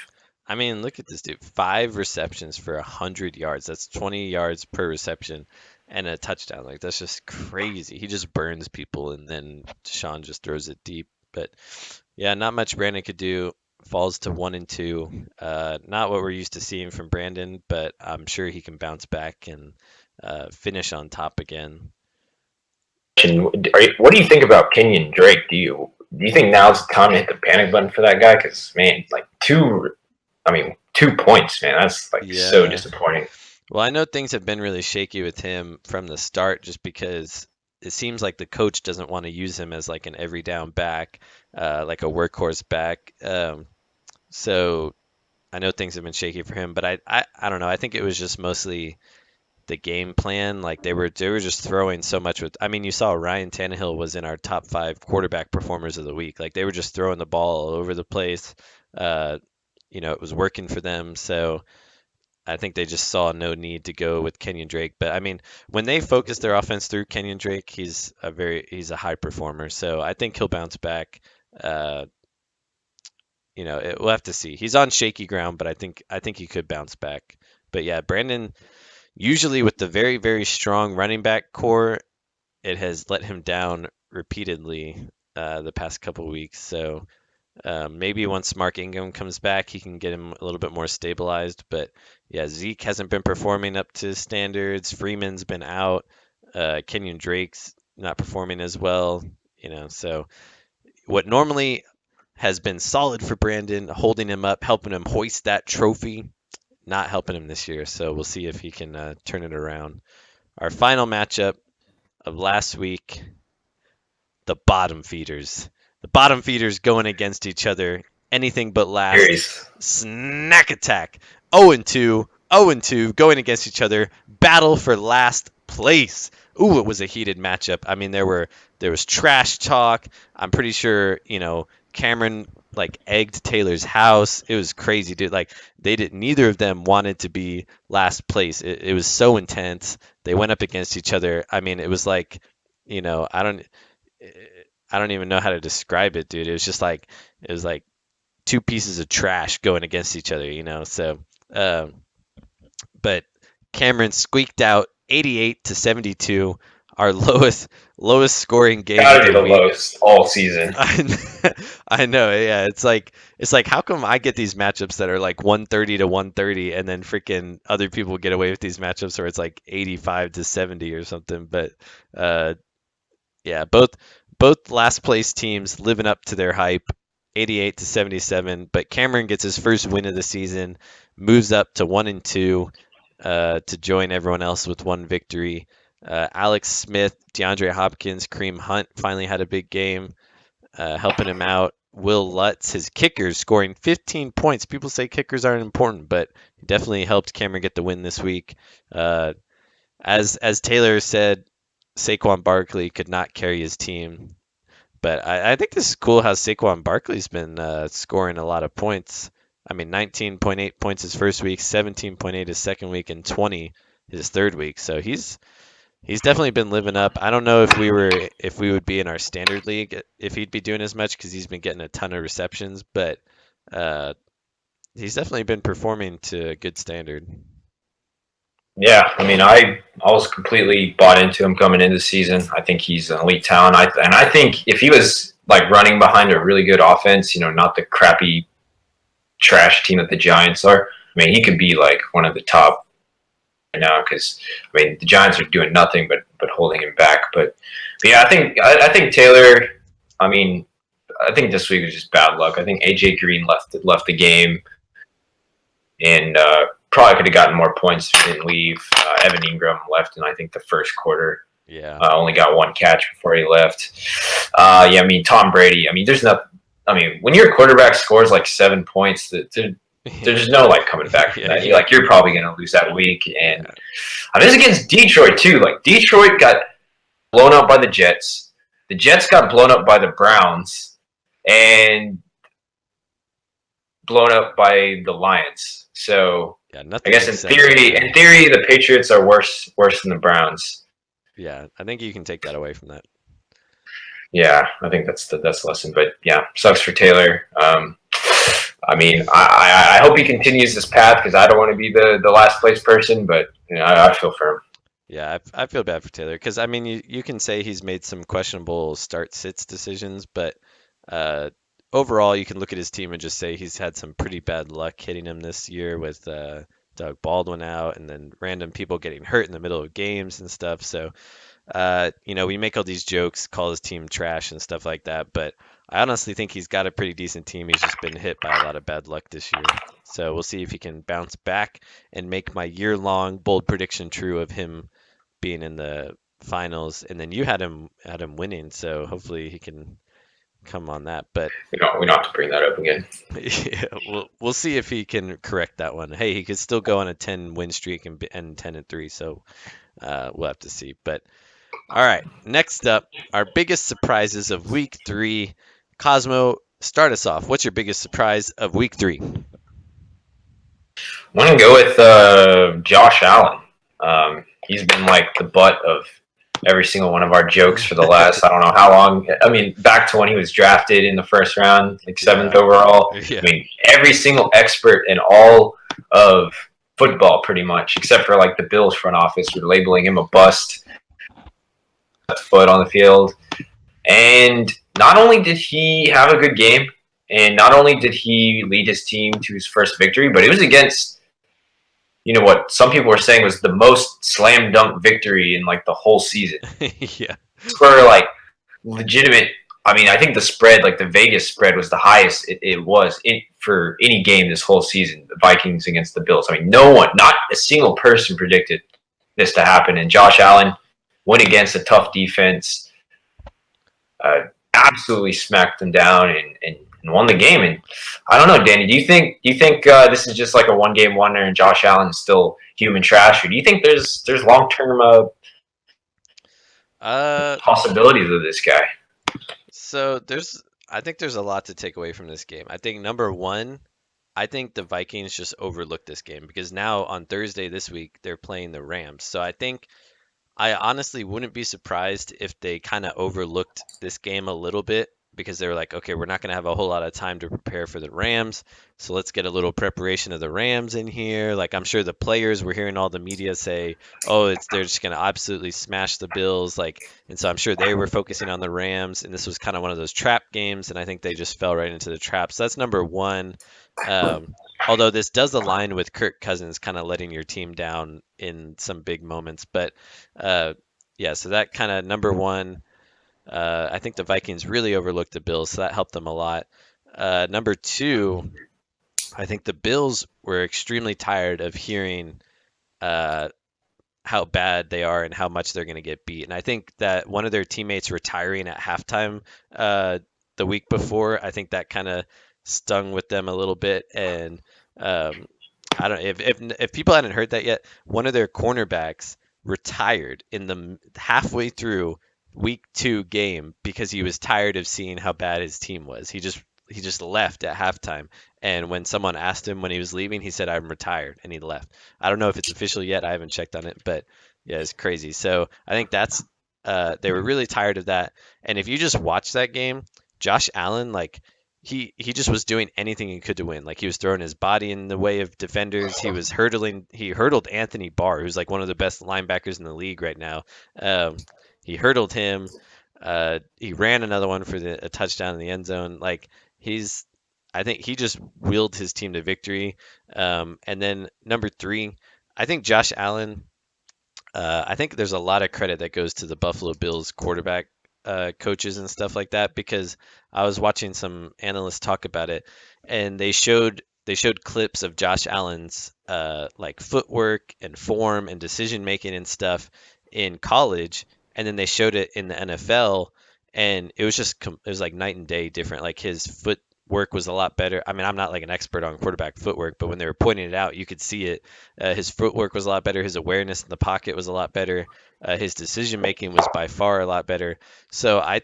I mean, look at this dude. 5 receptions for 100 yards. That's 20 yards per reception and a touchdown. Like, that's just crazy. He just burns people, and then Deshaun just throws it deep. But, yeah, not much Brandon could do. Falls to 1 and 2. Not what we're used to seeing from Brandon, but I'm sure he can bounce back and finish on top again. What do you think about Kenyon Drake? Do you think now's the time to hit the panic button for that guy? Because, man, like 2 points, man. That's so disappointing. Well, I know things have been really shaky with him from the start just because it seems like the coach doesn't want to use him as like an every down back, like a workhorse back. So I know things have been shaky for him, but I don't know. I think it was just mostly the game plan. Like they were just throwing so much with. I mean, you saw Ryan Tannehill was in our top 5 quarterback performers of the week. Like they were just throwing the ball all over the place. It was working for them. So I think they just saw no need to go with Kenyon Drake. But I mean, when they focus their offense through Kenyon Drake, he's a high performer. So I think he'll bounce back. We'll have to see. He's on shaky ground, but I think he could bounce back. But yeah, Brandon, usually with the very, very strong running back core, it has let him down repeatedly the past couple weeks. So maybe once Mark Ingram comes back, he can get him a little bit more stabilized. But yeah, Zeke hasn't been performing up to standards. Freeman's been out. Kenyon Drake's not performing as well. So what normally has been solid for Brandon, holding him up, helping him hoist that trophy, not helping him this year. So we'll see if he can turn it around. Our final matchup of last week, the bottom feeders. The bottom feeders going against each other. Anything but last. Series. Snack attack. 0-2. 0-2 going against each other. Battle for last place. Ooh, it was a heated matchup. I mean, there was trash talk. I'm pretty sure, Cameron like egged Taylor's house. It was crazy, dude. Like neither of them wanted to be last place. It was so intense. They went up against each other. I mean, it was like, I don't even know how to describe it, dude. It was like two pieces of trash going against each other. So, but Cameron squeaked out 88-72, our lowest scoring game Gotta of be the the week. lowest all season. I know, yeah. It's like how come I get these matchups that are like 130 to 130, and then freaking other people get away with these matchups where it's like 85-70 or something. But yeah, both last place teams living up to their hype, 88-77. But Cameron gets his first win of the season, moves up to 1-2 to join everyone else with one victory. Alex Smith, DeAndre Hopkins, Kareem Hunt finally had a big game, helping him out. Will Lutz, his kickers, scoring 15 points. People say kickers aren't important, but he definitely helped Cameron get the win this week. As Taylor said, Saquon Barkley could not carry his team. But I think this is cool how Saquon Barkley's been scoring a lot of points. I mean, 19.8 points his first week, 17.8 his second week, and 20 his third week. So he's definitely been living up. I don't know if we would be in our standard league if he'd be doing as much because he's been getting a ton of receptions, but he's definitely been performing to a good standard. Yeah, I mean, I was completely bought into him coming into the season. I think he's an elite talent. I think if he was like running behind a really good offense, not the crappy trash team that the Giants are, I mean, he could be like one of the top right now because I mean the Giants are doing nothing but holding him back. But yeah, I think Taylor. I mean, I think this week was just bad luck. I think AJ Green left the game, and probably could have gotten more points if he didn't leave. Evan Ingram left in I think the first quarter. Yeah. Only got one catch before he left. Yeah, I mean Tom Brady. I mean, there's nothing. I mean, when your quarterback scores like 7 points, there's no like coming back from that. You're probably going to lose that week. And I mean, this is against Detroit too. Like Detroit got blown up by the Jets. The Jets got blown up by the Browns and blown up by the Lions. So yeah, I guess in theory, the Patriots are worse than the Browns. Yeah, I think you can take that away from that. Yeah, I think that's the lesson. But yeah, sucks for Taylor. I mean, I hope he continues this path because I don't want to be the last place person, but I feel for him. Yeah, I feel bad for Taylor because I mean, you can say he's made some questionable start-sits decisions, but overall, you can look at his team and just say he's had some pretty bad luck hitting him this year with Doug Baldwin out and then random people getting hurt in the middle of games and stuff. So, we make all these jokes, call his team trash and stuff like that, but I honestly think he's got a pretty decent team. He's just been hit by a lot of bad luck this year. So we'll see if he can bounce back and make my year-long bold prediction true of him being in the finals. And then you had him winning, so hopefully he can come on that. But we don't have to bring that up again. Yeah, we'll see if he can correct that one. Hey, he could still go on a 10-win streak and end 10-3. So we'll have to see. But all right, next up, our biggest surprises of week 3. Cosmo, start us off. What's your biggest surprise of week 3? I'm going to go with Josh Allen. He's been like the butt of every single one of our jokes for the last, I don't know how long. I mean, back to when he was drafted in the first round, like 7th overall. Yeah. I mean, every single expert in all of football, pretty much, except for like the Bills front office, were labeling him a bust. Foot on the field. And not only did he have a good game, and not only did he lead his team to his first victory, but it was against, what some people were saying was the most slam dunk victory in like the whole season. Yeah. for like legitimate. I mean, I think the spread, like the Vegas spread, was the highest it was for any game this whole season. The Vikings against the Bills. I mean, no one, not a single person, predicted this to happen. And Josh Allen went against a tough defense, absolutely smacked them down, and won the game. And I don't know, Danny. Do you think this is just like a one game wonder, and Josh Allen is still human trash, or do you think there's long term Uh, possibilities of this guy? so I think there's a lot to take away from this game. I think number one, I think the Vikings just overlooked this game because now on Thursday this week they're playing the Rams. So I think I honestly wouldn't be surprised if they kind of overlooked this game a little bit because they were like, okay, we're not going to have a whole lot of time to prepare for the Rams. So let's get a little preparation of the Rams in here. Like I'm sure the players were hearing all the media say, oh, they're just going to absolutely smash the Bills. Like, and so I'm sure they were focusing on the Rams, and this was kind of one of those trap games, and I think they just fell right into the trap. So that's number one. Although this does align with Kirk Cousins kind of letting your team down in some big moments, but yeah, so that kind of number one. I think the Vikings really overlooked the Bills, so that helped them a lot. Number two, I think the Bills were extremely tired of hearing how bad they are and how much they're going to get beat. And I think that one of their teammates retiring at halftime the week before, I think that kind of stung with them a little bit. And I don't if people hadn't heard that yet, one of their cornerbacks retired in the halfway through week 2 game because he was tired of seeing how bad his team was. He just left at halftime, and when someone asked him when he was leaving, he said, "I'm retired," and he left. I don't know if it's official yet. I haven't checked on it, but yeah, it's crazy. So I think that's they were really tired of that. And if you just watch that game, Josh Allen, like he just was doing anything he could to win. Like he was throwing his body in the way of defenders. He hurdled Anthony Barr, who's like one of the best linebackers in the league right now. He hurdled him. He ran another one for a touchdown in the end zone. Like I think he just willed his team to victory. And then number three, I think Josh Allen. I think there's a lot of credit that goes to the Buffalo Bills quarterback coaches and stuff like that because I was watching some analysts talk about it, and they showed clips of Josh Allen's like footwork and form and decision making and stuff in college, and then they showed it in the NFL, and it was just it was like night and day different. Like his footwork was a lot better. I mean, I'm not like an expert on quarterback footwork, but when they were pointing it out, you could see it. His footwork was a lot better. His awareness in the pocket was a lot better. His decision making was by far a lot better. So I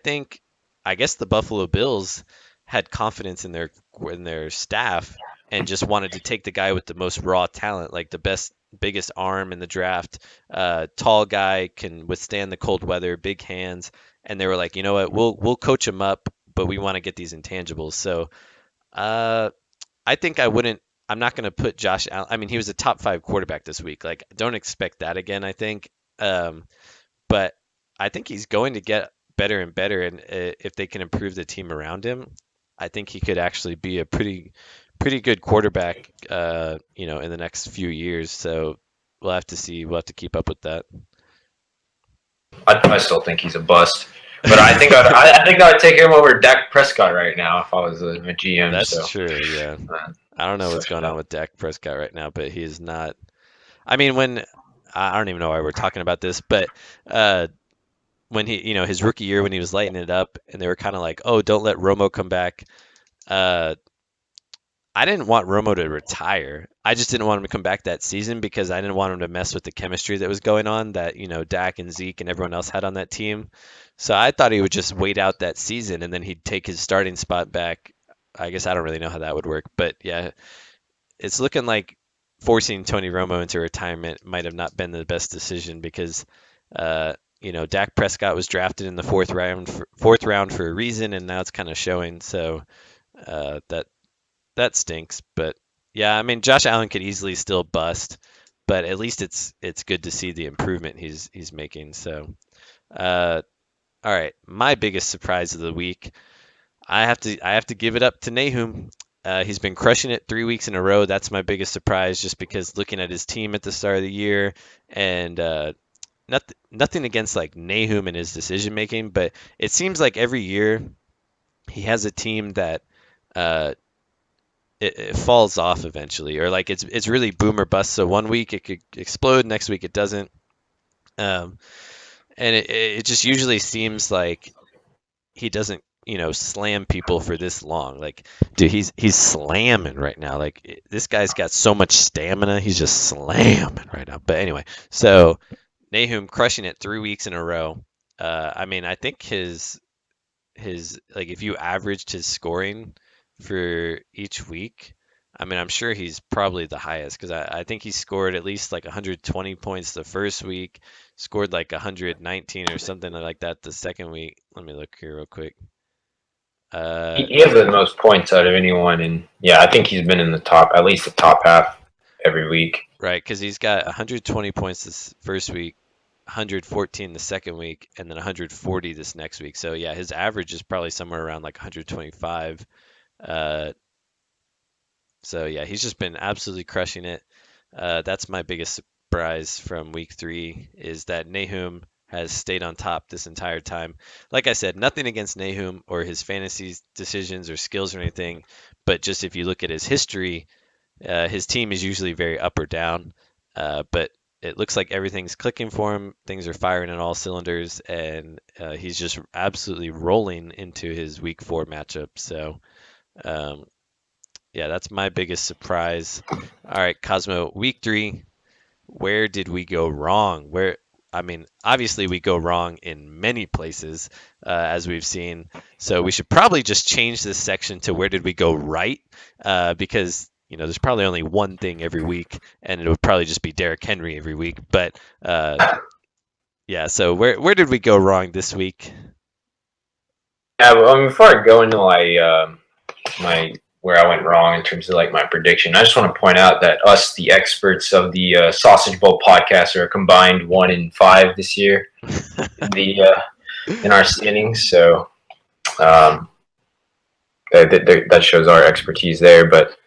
guess the Buffalo Bills had confidence in their staff and just wanted to take the guy with the most raw talent, like the biggest arm in the draft, tall guy, can withstand the cold weather, big hands, and they were like, you know what, we'll coach him up, but we want to get these intangibles. So uh, I think I'm not going to put Josh Allen. I mean, he was a top 5 quarterback this week. Like, don't expect that again, I think. But I think he's going to get better and better, and if they can improve the team around him, I think he could actually be a pretty good quarterback, in the next few years. So we'll have to see. We'll have to keep up with that. I still think he's a bust, but I think I'd take him over Dak Prescott right now if I was a GM. That's So true. Yeah. I don't know what's going on so, with Dak Prescott right now, but he is not. I mean, when I don't even know why we're talking about this, but when his rookie year when he was lighting it up, and they were kind of like, oh, don't let Romo come back. Uh, I didn't want Romo to retire. I just didn't want him to come back that season because I didn't want him to mess with the chemistry that was going on that, Dak and Zeke and everyone else had on that team. So I thought he would just wait out that season and then he'd take his starting spot back. I guess I don't really know how that would work, but yeah, it's looking like forcing Tony Romo into retirement might have not been the best decision because Dak Prescott was drafted in the fourth round for a reason, and now it's kind of showing. So that stinks. But yeah, I mean, Josh Allen could easily still bust, but at least it's good to see the improvement he's making. So all right, my biggest surprise of the week, I have to give it up to Nahum. He's been crushing it 3 weeks in a row. That's my biggest surprise, just because looking at his team at the start of the year and nothing against like Nahum and his decision making, but it seems like every year he has a team that uh, it falls off eventually, or like it's really boom or bust. So one week it could explode, next week it doesn't, um, and it just usually seems like he doesn't slam people for this long. Like, dude, he's slamming right now. Like this guy's got so much stamina, he's just slamming right now. But anyway, so Nahum crushing it 3 weeks in a row. I mean, I think his like if you averaged his scoring for each week, I mean, I'm sure he's probably the highest because I think he scored at least like 120 points the first week, scored like 119 or something like that the second week. Let me look here real quick. He has the most points out of anyone, and yeah, I think he's been in the top, at least the top half every week. Right, because he's got 120 points this first week, 114 the second week, and then 140 this next week. So yeah, his average is probably somewhere around like 125. Uh, so yeah, he's just been absolutely crushing it. That's my biggest surprise from week 3 is that Nahum has stayed on top this entire time. Like I said, nothing against Nahum or his fantasy decisions or skills or anything, but just if you look at his history, his team is usually very up or down, but it looks like everything's clicking for him. Things are firing on all cylinders, and he's just absolutely rolling into his week 4 matchup. So, um, yeah, that's my biggest surprise. All right, Cosmo, week 3, where did we go wrong? I mean, obviously we go wrong in many places, as we've seen. So we should probably just change this section to where did we go right, because there's probably only one thing every week, and it would probably just be Derrick Henry every week. But yeah, so where did we go wrong this week? Yeah, but, before I go into my where I went wrong in terms of like my prediction, I just want to point out that us, the experts of the Sausage Bowl podcast, are combined 1-5 this year in the in our standings. So that shows our expertise there. But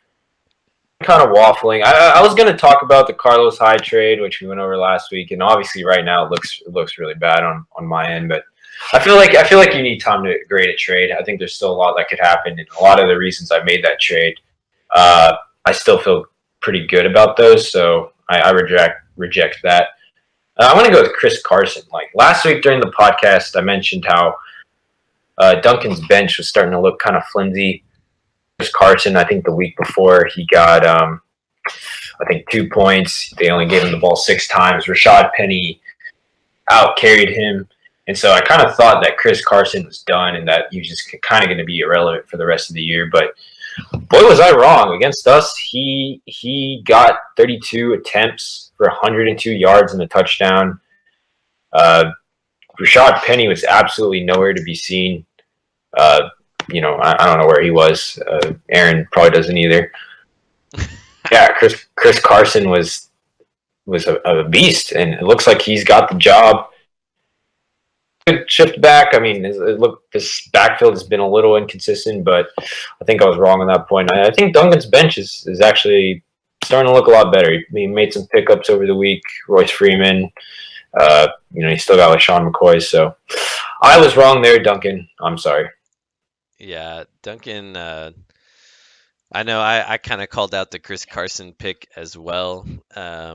kind of waffling. I was going to talk about the Carlos Hyde trade, which we went over last week, and obviously right now it looks really bad on my end, but I feel like you need time to grade a trade. I think there's still a lot that could happen, and a lot of the reasons I made that trade, I still feel pretty good about those. So I reject that. I want to go with Chris Carson. Like last week during the podcast, I mentioned how Duncan's bench was starting to look kind of flimsy. Chris Carson, I think the week before he got, I think 2 points. They only gave him the ball 6 times. Rashad Penny out carried him. And so I kind of thought that Chris Carson was done and that he was just kind of going to be irrelevant for the rest of the year. But boy, was I wrong. Against us, he got 32 attempts for 102 yards and a touchdown. Rashad Penny was absolutely nowhere to be seen. I don't know where he was. Aaron probably doesn't either. Yeah, Chris Carson was a beast, and it looks like he's got the job. Good shift back. I mean, this backfield has been a little inconsistent, but I think I was wrong on that point. I think Duncan's bench is actually starting to look a lot better. He made some pickups over the week. Royce Freeman. He still got LaShawn McCoy. So I was wrong there, Duncan. I'm sorry. Yeah, Duncan. I know I kind of called out the Chris Carson pick as well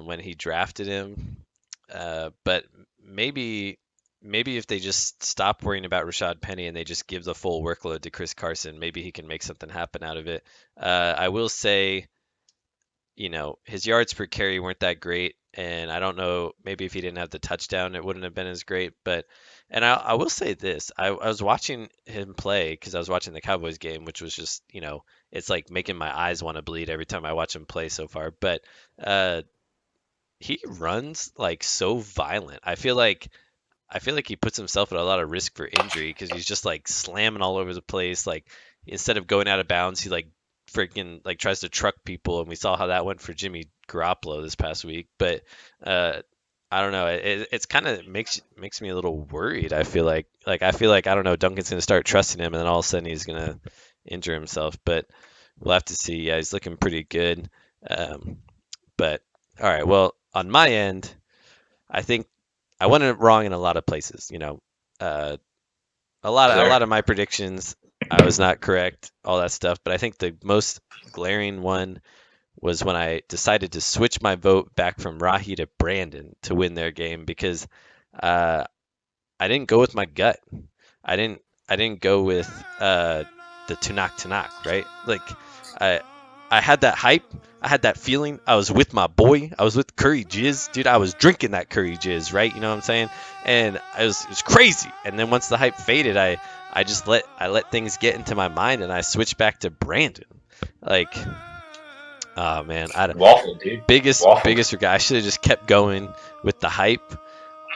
when he drafted him, but maybe if they just stop worrying about Rashad Penny and they just give the full workload to Chris Carson, maybe he can make something happen out of it. I will say, his yards per carry weren't that great, and I don't know, maybe if he didn't have the touchdown, it wouldn't have been as great. And I will say this, I was watching him play because I was watching the Cowboys game, which was just, it's like making my eyes want to bleed every time I watch him play so far. But he runs like so violent. I feel like he puts himself at a lot of risk for injury because he's just like slamming all over the place. Like instead of going out of bounds, he like freaking like tries to truck people, and we saw how that went for Jimmy Garoppolo this past week. But I don't know. It's kind of makes me a little worried. I feel like I don't know. Duncan's gonna start trusting him, and then all of a sudden he's gonna injure himself. But we'll have to see. Yeah, he's looking pretty good. But all right. Well, on my end, I think I went wrong in a lot of places. Uh, a lot of my predictions I was not correct, all that stuff. But I think the most glaring one was when I decided to switch my vote back from Rahi to Brandon to win their game because uh, I didn't go with my gut. I didn't go with the Tunak, right? Like I I had that hype. I had that feeling. I was with my boy. I was with Curry Jizz. Dude, I was drinking that Curry Jizz, right? You know what I'm saying? And it was crazy. And then once the hype faded, I just let things get into my mind and I switched back to Brandon. Like, oh man, Waffle, dude. Waffle. biggest regret. I should have just kept going with the hype,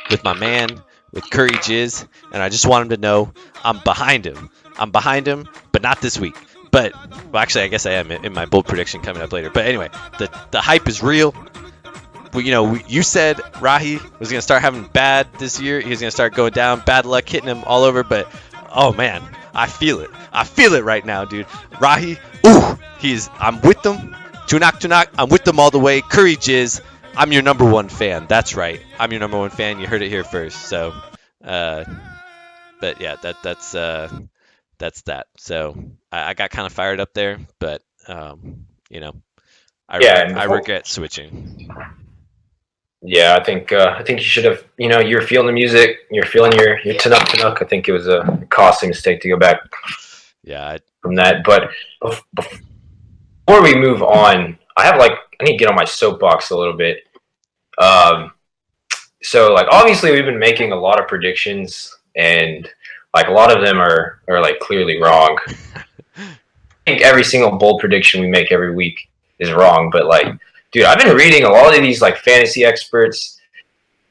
with my man, with Curry Jizz, and I just want him to know I'm behind him. I'm behind him, but not this week. But well, actually, I guess I am in my bold prediction coming up later. But anyway, the hype is real. You said Rahi was gonna start having bad this year. He was gonna start going down, bad luck hitting him all over. But oh man, I feel it. I feel it right now, dude. Rahi, I'm with them. Tunak, I'm with them all the way. Curry Jizz, I'm your number one fan. That's right. I'm your number one fan. You heard it here first. So, but yeah, that's that. So I got kind of fired up there, but I regret switching. Yeah, I think you should have. You're feeling the music. You're feeling your Tanuk. I think it was a costly mistake to go back. Yeah. From that, but before we move on, I need to get on my soapbox a little bit. So obviously we've been making a lot of predictions, and a lot of them are clearly wrong. I think every single bold prediction we make every week is wrong, but dude, I've been reading a lot of these fantasy experts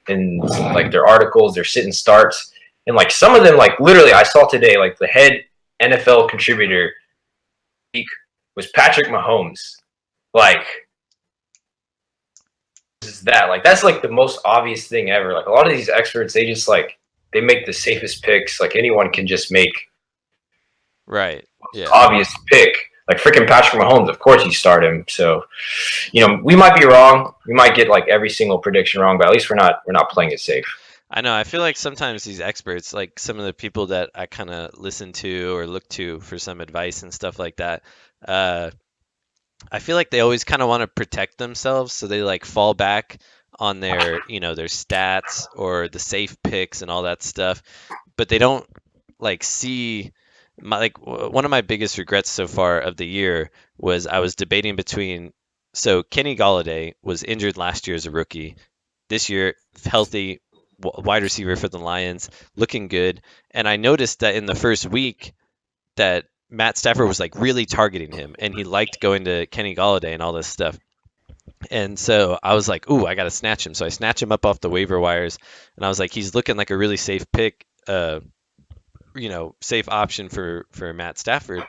and their articles, their sit and starts, and some of them literally I saw today the head NFL contributor was Patrick Mahomes. Is that that's the most obvious thing ever. A lot of these experts, they just they make the safest picks. Anyone can just make right. Yeah. Obvious pick. Freaking Patrick Mahomes, of course you start him. So, we might be wrong. We might get every single prediction wrong, but at least we're not playing it safe. I know. I feel like sometimes these experts, some of the people that I kind of listen to or look to for some advice and stuff like that, I feel like they always kind of want to protect themselves, so they fall back on their their stats or the safe picks and all that stuff, but they don't see. One of my biggest regrets so far of the year was I was debating between. So Kenny Golladay was injured last year as a rookie. This year, healthy wide receiver for the Lions, looking good. And I noticed that in the first week that Matt Stafford was really targeting him, and he liked going to Kenny Golladay and all this stuff. And so I was like, ooh, I got to snatch him. So I snatched him up off the waiver wires, and I was like, he's looking like a really safe pick. Safe option for Matt Stafford.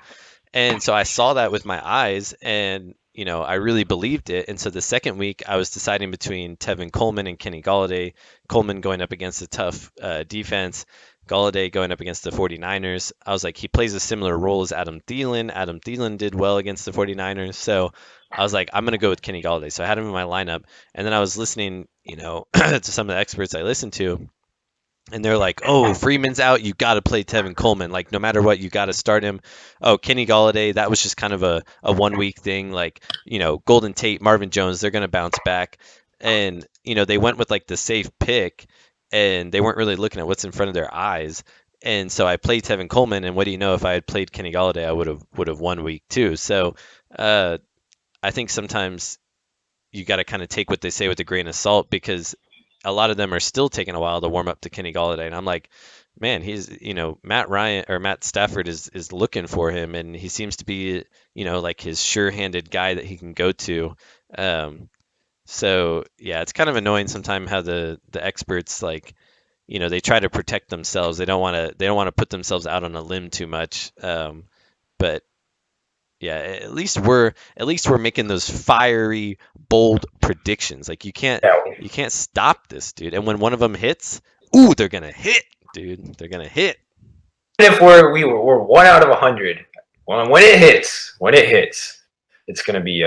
And so I saw that with my eyes, and I really believed it. And so the second week I was deciding between Tevin Coleman and Kenny Golladay. Coleman going up against a tough defense, Golladay going up against the 49ers. I was like, he plays a similar role as Adam Thielen. Adam Thielen did well against the 49ers. So I was like, I'm going to go with Kenny Golladay. So I had him in my lineup, and then I was listening, to some of the experts I listened to. And they're like, oh, Freeman's out. You got to play Tevin Coleman. No matter what, you got to start him. Oh, Kenny Golladay, that was just kind of a 1 week thing. Golden Tate, Marvin Jones, they're going to bounce back. And, they went with the safe pick, and they weren't really looking at what's in front of their eyes. And so I played Tevin Coleman. And what do you know? If I had played Kenny Golladay, I would have 1 week too. So I think sometimes you got to kind of take what they say with a grain of salt, because a lot of them are still taking a while to warm up to Kenny Golladay. And I'm like, man, he's, Matt Stafford is looking for him, and he seems to be, his sure-handed guy that he can go to. So yeah, it's kind of annoying sometimes how the experts, they try to protect themselves. They don't want to put themselves out on a limb too much. But yeah, at least we're making those fiery, bold predictions. You can't stop this, dude. And when one of them hits, ooh, they're gonna hit, dude. They're gonna hit. Even if we're 1 out of 100, when it hits, it's gonna be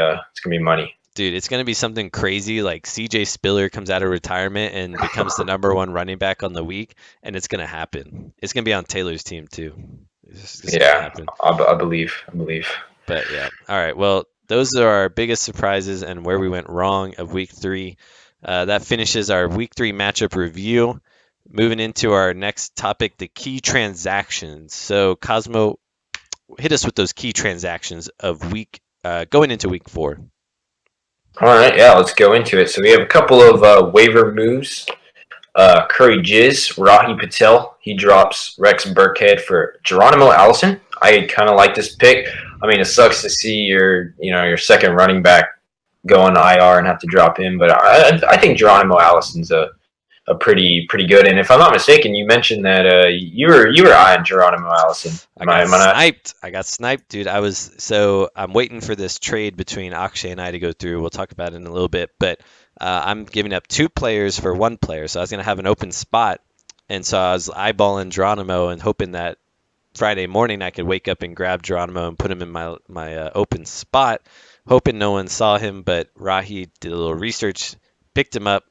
money. Dude, it's going to be something crazy like CJ Spiller comes out of retirement and becomes the number one running back on the week, and it's going to happen. It's going to be on Taylor's team too. It's just going to Yeah, happen. I believe. I believe. But yeah. All right. Well, those are our biggest surprises and where we went wrong of week 3. That finishes our week 3 matchup review. Moving into our next topic, the key transactions. So, Cosmo, hit us with those key transactions of going into week 4. All right, yeah, let's go into it. So we have a couple of waiver moves. Curry Jizz, Rahi Patel, he drops Rex Burkhead for Geronimo Allison. I kind of like this pick. I mean, it sucks to see your second running back go on IR and have to drop him, but I think Geronimo Allison's a pretty good. And if I'm not mistaken, you mentioned that you were eyeing Geronimo Allison. I got sniped, dude. I'm waiting for this trade between Akshay and I to go through. We'll talk about it in a little bit, but I'm giving up 2 players for 1 player, so I was gonna have an open spot, and so I was eyeballing Geronimo and hoping that Friday morning I could wake up and grab Geronimo and put him in my open spot, hoping no one saw him. But Rahi did a little research, picked him up.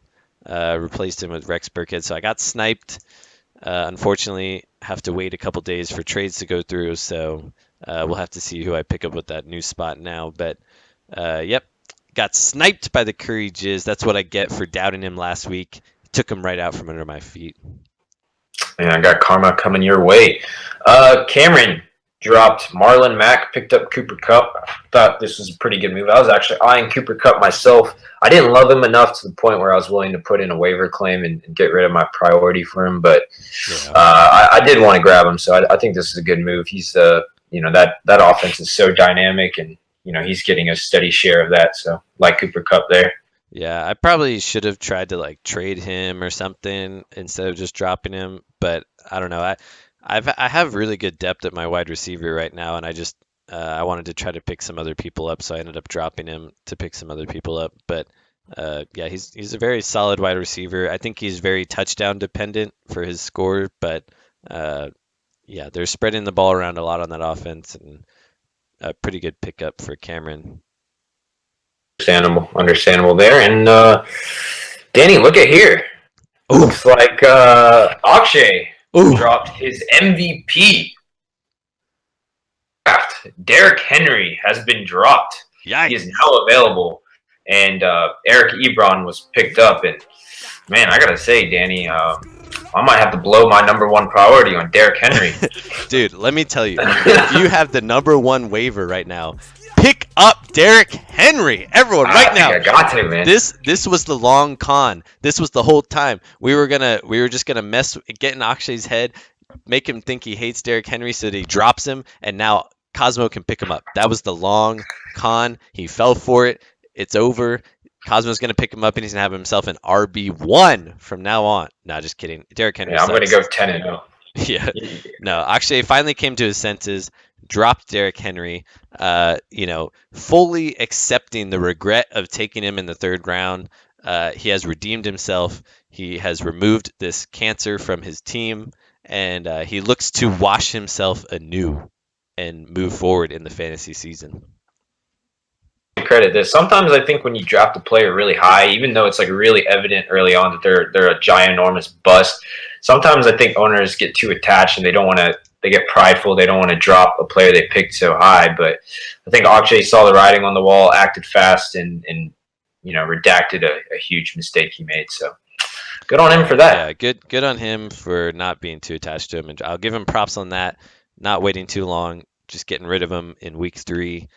Replaced him with Rex Burkhead, so I got sniped. Unfortunately, have to wait a couple days for trades to go through, so we'll have to see who I pick up with that new spot now. But yep, got sniped by the Curry Jizz. That's what I get for doubting him last week. Took him right out from under my feet. And I got karma coming your way. Cameron dropped Marlon Mack, picked up Cooper Kupp. I thought this was a pretty good move. I was actually eyeing Cooper Kupp myself. I didn't love him enough to the point where I was willing to put in a waiver claim and get rid of my priority for him. But I did want to grab him, so I think this is a good move. He's that offense is so dynamic, and he's getting a steady share of that. So like Cooper Kupp there. Yeah, I probably should have tried to trade him or something instead of just dropping him. But I don't know. I have really good depth at my wide receiver right now, and I wanted to try to pick some other people up, so I ended up dropping him to pick some other people up. But yeah, he's a very solid wide receiver. I think he's very touchdown dependent for his score, but yeah, they're spreading the ball around a lot on that offense, and a pretty good pickup for Cameron. Understandable there. And Danny, look at here. Ooh. Looks like Akshay dropped his MVP. Derrick Henry has been dropped. Yikes. He is now available. And Eric Ebron was picked up. And, man, I got to say, Danny, I might have to blow my number 1 priority on Derrick Henry. Dude, let me tell you, if you have the number 1 waiver right now, pick up Derrick Henry. Everyone, right now. I got to, man. This was the long con. This was the whole time. We were just gonna get in Akshay's head, make him think he hates Derrick Henry so that he drops him, and now Cosmo can pick him up. That was the long con. He fell for it. It's over. Cosmo's gonna pick him up, and he's gonna have himself an RB1 from now on. No, just kidding. Derrick Henry. Yeah, I'm gonna go 10-0. Yeah. No, Akshay finally came to his senses, dropped Derrick Henry, fully accepting the regret of taking him in the 3rd round. He has redeemed himself. He has removed this cancer from his team, and he looks to wash himself anew and move forward in the fantasy season. Credit this. Sometimes I think when you draft a player really high, even though it's really evident early on that they're a ginormous bust, sometimes I think owners get too attached and they get prideful. They don't want to drop a player they picked so high. But I think Akshay saw the writing on the wall, acted fast, and redacted a huge mistake he made. So good on him for that. Yeah, good on him for not being too attached to him. And I'll give him props on that. Not waiting too long, just getting rid of him in week 3.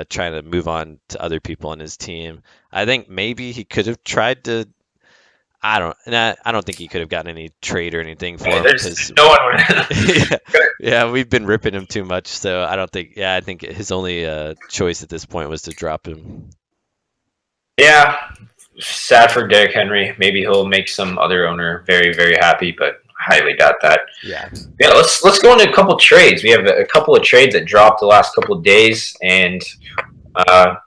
Trying to move on to other people on his team. I think maybe he could have tried to. I don't think he could have gotten any trade or anything for him because no one. Yeah, we've been ripping him too much, so I don't think. Yeah, I think his only choice at this point was to drop him. Yeah, sad for Derrick Henry. Maybe he'll make some other owner very, very happy, but highly doubt that. Yeah. Let's go into a couple trades. We have a couple of trades that dropped the last couple of days, and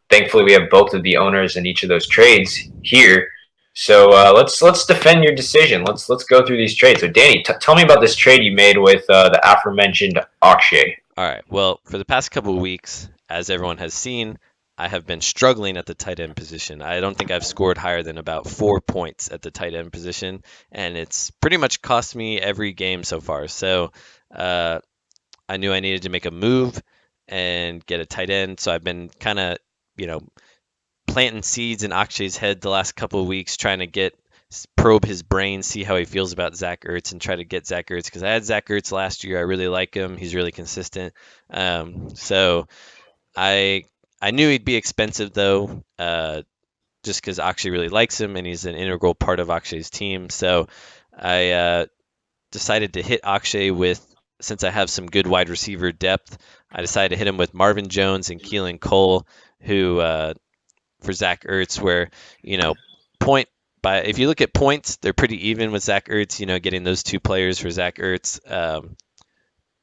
thankfully we have both of the owners in each of those trades here. So let's defend your decision. Let's go through these trades. So Danny, tell me about this trade you made with the aforementioned Akshay. All right. Well, for the past couple of weeks, as everyone has seen, I have been struggling at the tight end position. I don't think I've scored higher than about 4 points at the tight end position, and it's pretty much cost me every game so far. So uh, I knew I needed to make a move and get a tight end. So I've been kind of, you know, planting seeds in Akshay's head the last couple of weeks, trying to probe his brain, see how he feels about Zach Ertz, and try to get Zach Ertz because I had Zach Ertz last year. I really like him. He's really consistent. So I I knew he'd be expensive though, just because Akshay really likes him and he's an integral part of Akshay's team. So I decided to hit Akshay with, since I have some good wide receiver depth, I decided to hit him with Marvin Jones and Keelan Cole, who for Zach Ertz, where, you know, if you look at points, they're pretty even with Zach Ertz, you know, getting those two players for Zach Ertz.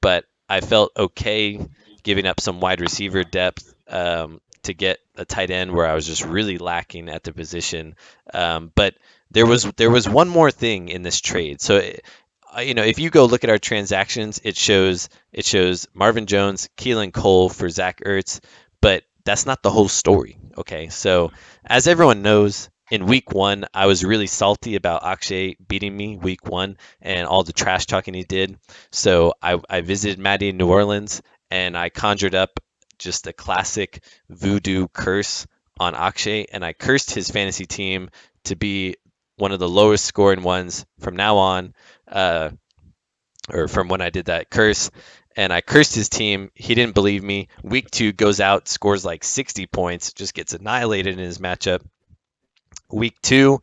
But I felt okay giving up some wide receiver depth to get a tight end where I was just really lacking at the position. But there was one more thing in this trade. So you know, if you go look at our transactions, it shows Marvin Jones, Keelan Cole for Zach Ertz, but that's not the whole story. Okay, so as everyone knows, in week one, I was really salty about Akshay beating me week one and all the trash talking he did. So I visited Maddie in New Orleans and I conjured up just a classic voodoo curse on Akshay, and I cursed his fantasy team to be one of the lowest scoring ones from now on, or from when I did that curse. And I cursed his team. He didn't believe me. Week two goes out, scores like 60 points, just gets annihilated in his matchup. Week two,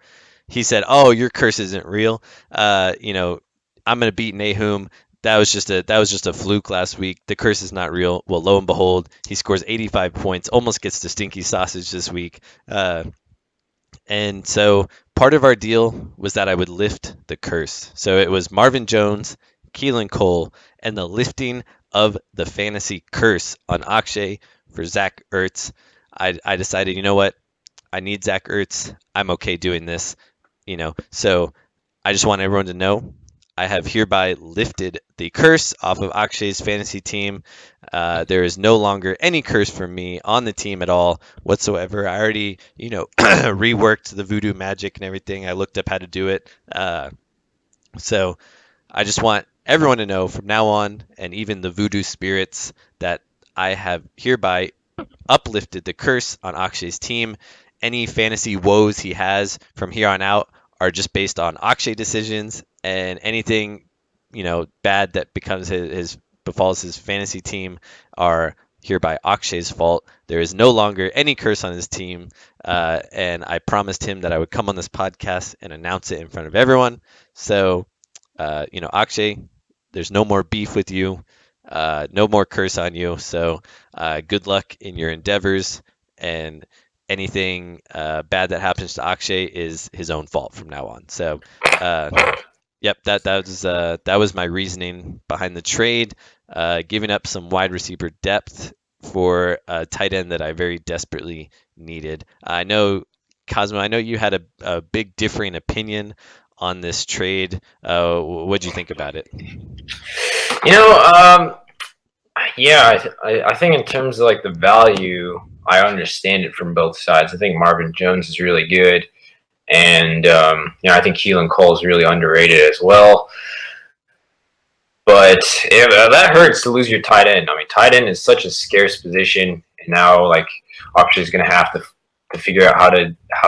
he said, "Oh, your curse isn't real. You know, I'm gonna beat Nahum. That was just a fluke last week. The curse is not real." Well, lo and behold, he scores 85 points, almost gets to Stinky Sausage this week. And so part of our deal was that I would lift the curse. So it was Marvin Jones, Keelan Cole, and the lifting of the fantasy curse on Akshay for Zach Ertz. I decided, you know what? I need Zach Ertz. I'm okay doing this, you know. So I just want everyone to know I have hereby lifted the curse off of Akshay's fantasy team. There is no longer any curse for me on the team at all whatsoever. I already, you know, reworked the voodoo magic and everything. I looked up how to do it. So I just want everyone to know from now on, and even the voodoo spirits, that I have hereby uplifted the curse on Akshay's team. Any fantasy woes he has from here on out are just based on Akshay decisions, and anything, you know, bad that becomes befalls his fantasy team are hereby Akshay's fault. There is no longer any curse on his team, and I promised him that I would come on this podcast and announce it in front of everyone. So, you know, Akshay, there's no more beef with you, no more curse on you. So, good luck in your endeavors, and anything bad that happens to Akshay is his own fault from now on. So, yep, that was my reasoning behind the trade, giving up some wide receiver depth for a tight end that I very desperately needed. I know, Cosmo, I know you had a big differing opinion on this trade. What'd you think about it? You know, yeah, I think in terms of like the value, I understand it from both sides. I think Marvin Jones is really good, and you know, I think Keelan Cole is really underrated as well. But that hurts to lose your tight end. I mean, tight end is such a scarce position, and now like Akshay is going to have to figure out how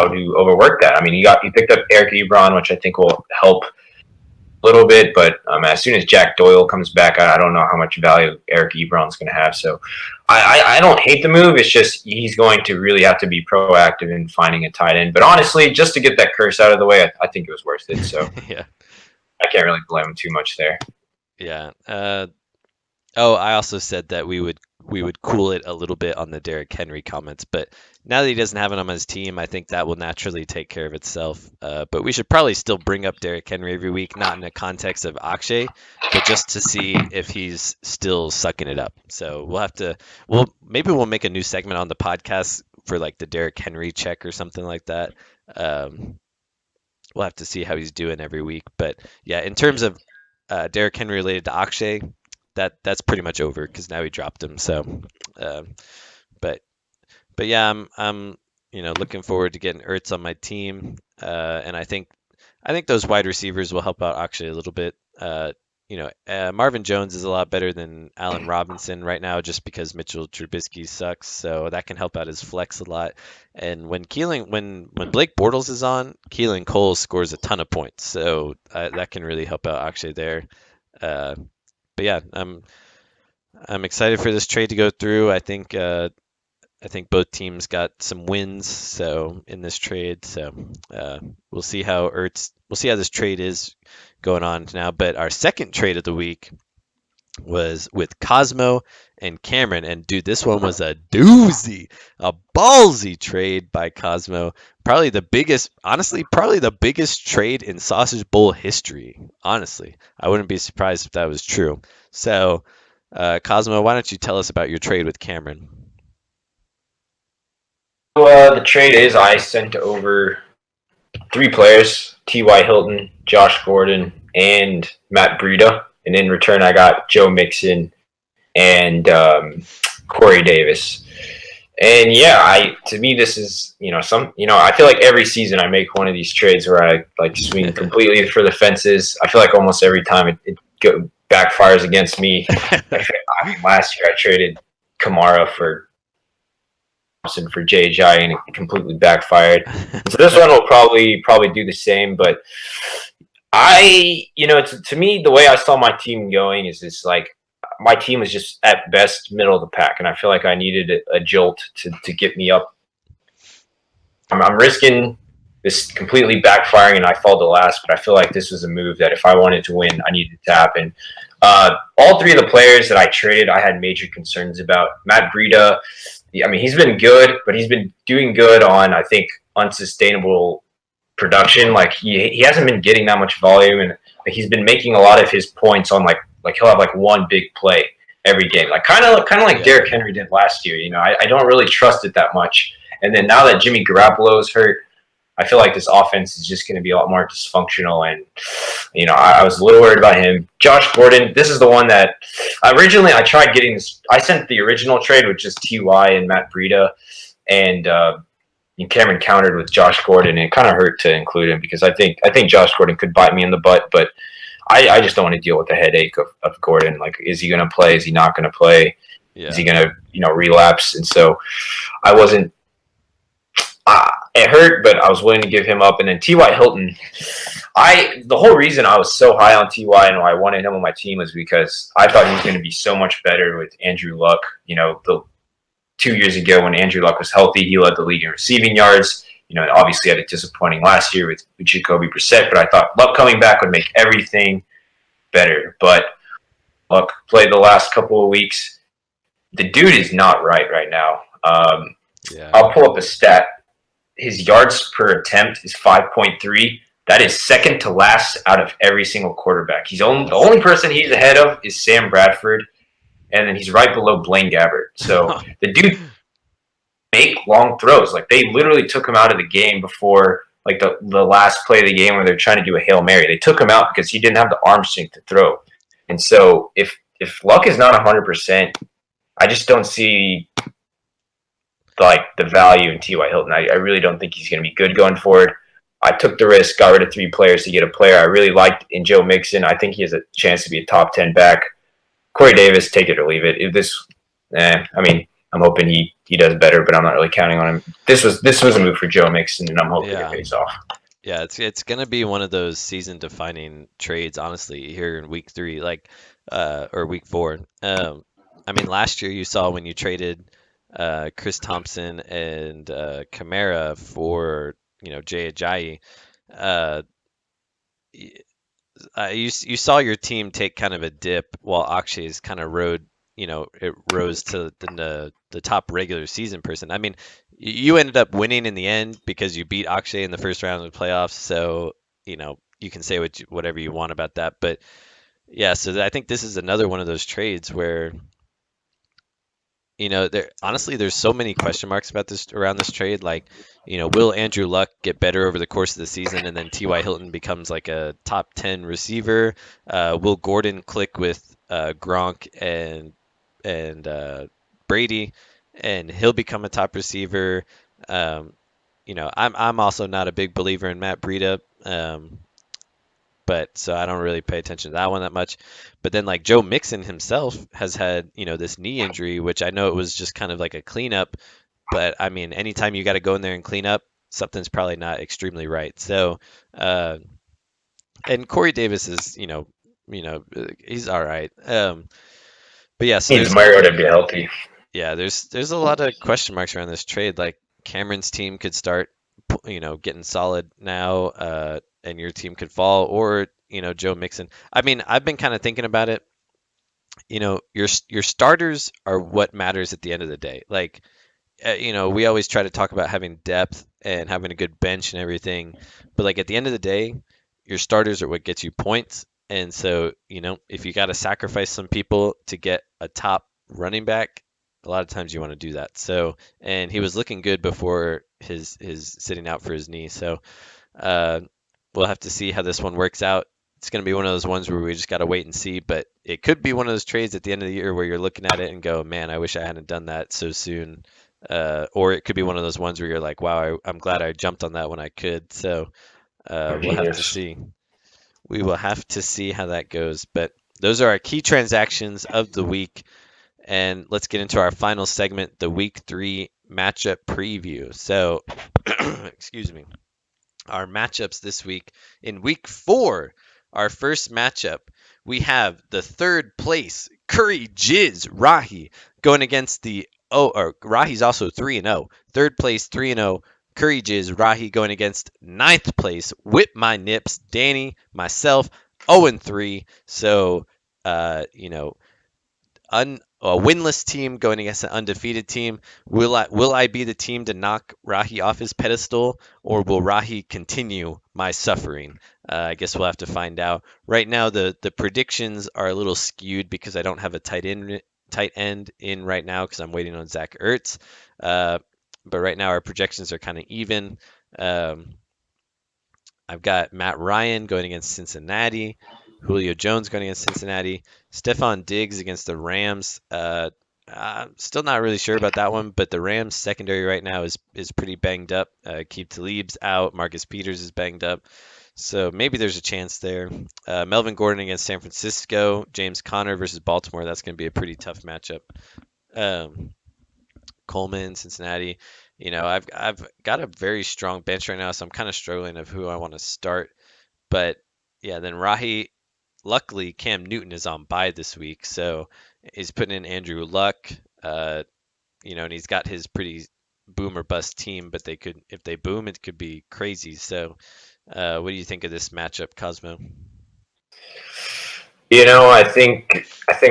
to overwork that. I mean, he picked up Eric Ebron, which I think will help a little bit, but as soon as Jack Doyle comes back, I don't know how much value Eric Ebron's going to have. So I don't hate the move. It's just he's going to really have to be proactive in finding a tight end. But honestly, just to get that curse out of the way, I think it was worth it. So Yeah. I can't really blame him too much there. Yeah. I also said that we would cool it a little bit on the Derrick Henry comments, but now that he doesn't have it on his team, I think that will naturally take care of itself. But we should probably still bring up Derrick Henry every week, not in the context of Akshay, but just to see if he's still sucking it up. So maybe we'll make a new segment on the podcast for like the Derrick Henry check or something like that. We'll have to see how he's doing every week. But yeah, in terms of Derrick Henry related to Akshay, that's pretty much over because now he dropped him. So, but but yeah, I'm looking forward to getting Ertz on my team, and I think those wide receivers will help out actually a little bit. Marvin Jones is a lot better than Allen Robinson right now, just because Mitchell Trubisky sucks, so that can help out his flex a lot. And when Blake Bortles is on, Keelan Cole scores a ton of points, so that can really help out actually there. Uh, but yeah, I'm excited for this trade to go through. I think both teams got some wins so in this trade. So we'll see how this trade is going on now. But our second trade of the week was with Cosmo and Cameron. And dude, this one was a doozy, a ballsy trade by Cosmo. Honestly, probably the biggest trade in Sausage Bowl history. Honestly, I wouldn't be surprised if that was true. So, Cosmo, why don't you tell us about your trade with Cameron? So, the trade is I sent over three players: T.Y. Hilton, Josh Gordon, and Matt Breida. And in return, I got Joe Mixon and Corey Davis. And yeah, to me this is I feel like every season I make one of these trades where I like swing completely for the fences. I feel like almost every time it backfires against me. Last year I traded Kamara for JJ and it completely backfired. So this one will probably do the same, but to me the way I saw my team going is this like my team was just at best middle of the pack, and I feel like I needed a jolt to get me up. I'm risking this completely backfiring, and I fall to last, but I feel like this was a move that if I wanted to win, I needed to happen. All three of the players that I traded, I had major concerns about. Matt Breida, he's been good, but he's been doing good on, I think, unsustainable production. Like he hasn't been getting that much volume, and he's been making a lot of his points on like he'll have like one big play every game, like kind of like Derrick Henry did last year. I don't really trust it that much. And then now that Jimmy Garoppolo is hurt, I feel like this offense is just going to be a lot more dysfunctional. And I was a little worried about him. Josh Gordon, this is the one that originally I tried getting this. I sent the original trade with just Ty and Matt Breida, and Cameron countered with Josh Gordon, and it kind of hurt to include him because I think Josh Gordon could bite me in the butt, but I just don't want to deal with the headache of Gordon. Like, is he going to play? Is he not going to play? Yeah. Is he going to relapse? And so I wasn't. It hurt, but I was willing to give him up. And then T.Y. Hilton, the whole reason I was so high on T.Y. and why I wanted him on my team was because I thought he was going to be so much better with Andrew Luck. The 2 years ago when Andrew Luck was healthy, he led the league in receiving yards. Obviously had a disappointing last year with Jacoby Brissett, but I thought Luck coming back would make everything better. But Luck played the last couple of weeks. The dude is not right now. I'll pull up a stat. His yards per attempt is 5.3. That is second to last out of every single quarterback. The only person he's ahead of is Sam Bradford, and then he's right below Blaine Gabbert. So the dude make long throws. Like, they literally took him out of the game before like the last play of the game where they're trying to do a Hail Mary. They took him out because he didn't have the arm strength to throw. And so if Luck is not 100%, I just don't see like the value in T.Y. Hilton. I really don't think he's going to be good going forward. I took the risk, got rid of three players to get a player I really liked in Joe Mixon. I think he has a chance to be a top 10 back. Corey Davis, take it or leave it. I'm hoping he does better, but I'm not really counting on him. This was a move for Joe Mixon, and I'm hoping it pays off. Yeah, it's gonna be one of those season-defining trades, honestly, here in week 3, or week 4. Last year you saw when you traded Chris Thompson and Kamara for Jay Ajayi. You saw your team take kind of a dip while Akshay's kind of rose to the top regular season person. You ended up winning in the end because you beat Akshay in the first round of the playoffs. So, you can say whatever you want about that. But yeah, so I think this is another one of those trades where, there's so many question marks around this trade. Like, will Andrew Luck get better over the course of the season, and then T.Y. Hilton becomes like a top 10 receiver? Will Gordon click with Gronk and Brady? and he'll become a top receiver. I'm also not a big believer in Matt Breida. But so I don't really pay attention to that one that much. But then like Joe Mixon himself has had, this knee injury, which I know it was just kind of like a cleanup. But I mean, anytime you got to go in there and clean up, something's probably not extremely right. So, and Corey Davis is, he's all right. But yeah, so Needs there's Mario to be healthy. yeah, there's a lot of question marks around this trade. Like Cameron's team could start, getting solid now, and your team could fall, or Joe Mixon. I mean, I've been kind of thinking about it. Your starters are what matters at the end of the day. Like, we always try to talk about having depth and having a good bench and everything, but like at the end of the day, your starters are what gets you points. And so, if you got to sacrifice some people to get a top running back, a lot of times you want to do that. So, and he was looking good before his sitting out for his knee. So, uh, we'll have to see how this one works out. It's going to be one of those ones where we just got to wait and see, but it could be one of those trades at the end of the year where you're looking at it and go, man, I wish I hadn't done that so soon. Or it could be one of those ones where you're like, wow, I'm glad I jumped on that when I could. So we'll have to see. We will have to see how that goes. But those are our key transactions of the week. And let's get into our final segment, the week 3 matchup preview. So, excuse me. Our matchups this week. In week 4, our first matchup, we have the third place Curry Jizz Rahi going against the Rahi's also 3-0. Third place 3-0 Curry Jizz Rahi going against ninth place Whip My Nips Danny, myself 0-3. So a winless team going against an undefeated team. Will I be the team to knock Rahi off his pedestal, or will Rahi continue my suffering? I guess we'll have to find out. Right now, the predictions are a little skewed because I don't have a tight end in right now because I'm waiting on Zach Ertz. But right now our projections are kind of even. I've got Matt Ryan going against Cincinnati. Julio Jones going against Cincinnati. Stephon Diggs against the Rams. Still not really sure about that one, but the Rams secondary right now is pretty banged up. Keith Talib's out. Marcus Peters is banged up. So maybe there's a chance there. Melvin Gordon against San Francisco. James Conner versus Baltimore. That's going to be a pretty tough matchup. Coleman, Cincinnati. I've got a very strong bench right now, so I'm kind of struggling of who I want to start. But yeah, then Rahi. Luckily, Cam Newton is on bye this week, so he's putting in Andrew Luck. And he's got his pretty boom or bust team, but if they boom, it could be crazy. So, what do you think of this matchup, Cosmo? I think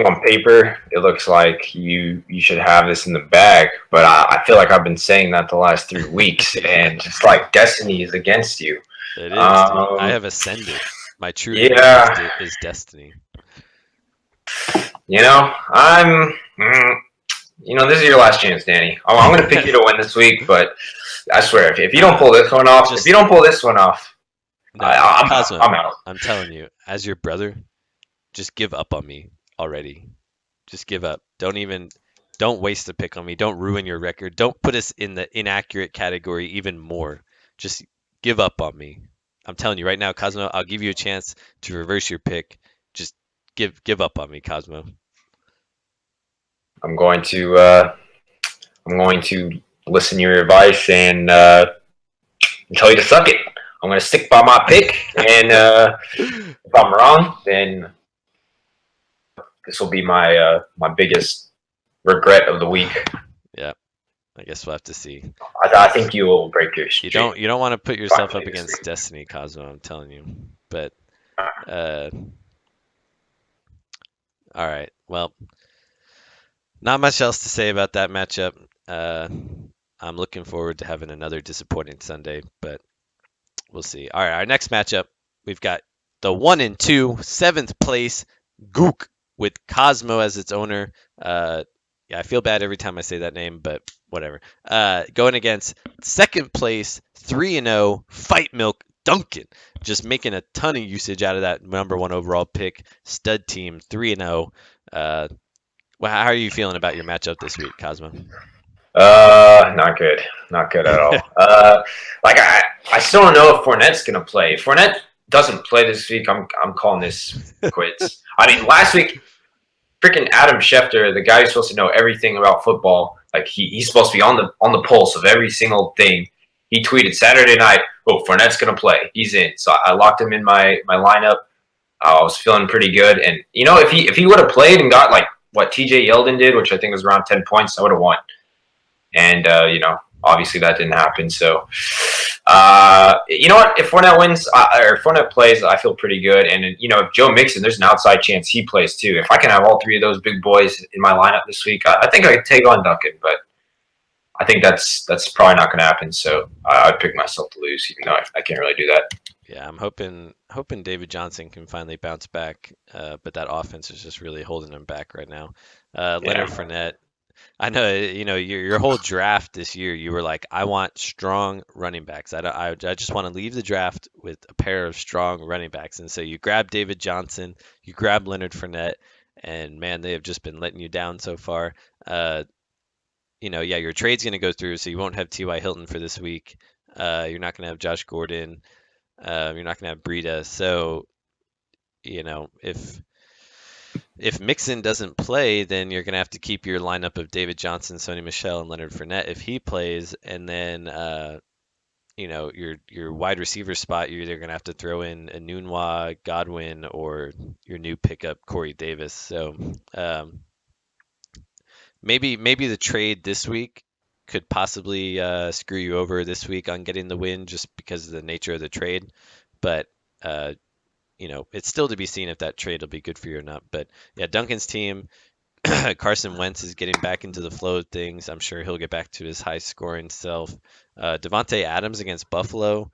on paper it looks like you should have this in the bag, but I feel like I've been saying that the last 3 weeks, and just like destiny is against you. It is, dude. I have ascended. My true name is Destiny. This is your last chance, Danny. I'm going to pick you to win this week, but I swear, if you don't pull this one off, no, I'm out. I'm telling you, as your brother, just give up on me already. Just give up. Don't waste a pick on me. Don't ruin your record. Don't put us in the inaccurate category even more. Just give up on me. I'm telling you right now, Cosmo, I'll give you a chance to reverse your pick. Just give up on me, Cosmo. I'm going to listen to your advice and tell you to suck it. I'm going to stick by my pick, and if I'm wrong, then this will be my biggest regret of the week. Yeah. I guess we'll have to see. I think you will break your streak. You don't want to put yourself up against Destiny, Cosmo. I'm telling you. But all right. Well, not much else to say about that matchup. I'm looking forward to having another disappointing Sunday, but we'll see. All right, our next matchup, we've got the 1-2 7th place Gook with Cosmo as its owner. Yeah, I feel bad every time I say that name, but whatever. Going against second place, 3-0, Fight Milk Duncan. Just making a ton of usage out of that number 1 overall pick. Stud team, 3-0. How are you feeling about your matchup this week, Cosmo? Not good. Not good at all. Like I still don't know if Fournette's gonna play. If Fournette doesn't play this week, I'm calling this quits. I mean, last week, freaking Adam Schefter, the guy who's supposed to know everything about football, like he's supposed to be on the pulse of every single thing. He tweeted Saturday night, "Oh, Fournette's gonna play. He's in." So I locked him in my lineup. I was feeling pretty good, and if he would have played and got like what TJ Yeldon did, which I think was around 10 points, I would have won. And obviously that didn't happen. So, you know what? If Fournette wins or if Fournette plays, I feel pretty good. And if Joe Mixon, there's an outside chance he plays too. If I can have all three of those big boys in my lineup this week, I think I could take on Duncan. But I think that's probably not going to happen. So I'd pick myself to lose, even though I can't really do that. Yeah, I'm hoping David Johnson can finally bounce back, but that offense is just really holding him back right now. Leonard Fournette. I know, your whole draft this year, you were like, I want strong running backs. I just want to leave the draft with a pair of strong running backs. And so you grab David Johnson, you grab Leonard Fournette, and man, they have just been letting you down so far. Your trade's going to go through, so you won't have T.Y. Hilton for this week. You're not going to have Josh Gordon. You're not going to have Breida. So, if Mixon doesn't play, then you're going to have to keep your lineup of David Johnson, Sony Michel, and Leonard Fournette if he plays. And then, your wide receiver spot, you're either going to have to throw in Enunwa, Godwin, or your new pickup, Corey Davis. So maybe the trade this week could possibly screw you over this week on getting the win just because of the nature of the trade. But it's still to be seen if that trade will be good for you or not. But yeah, Duncan's team, Carson Wentz is getting back into the flow of things. I'm sure he'll get back to his high scoring self. Devontae Adams against Buffalo.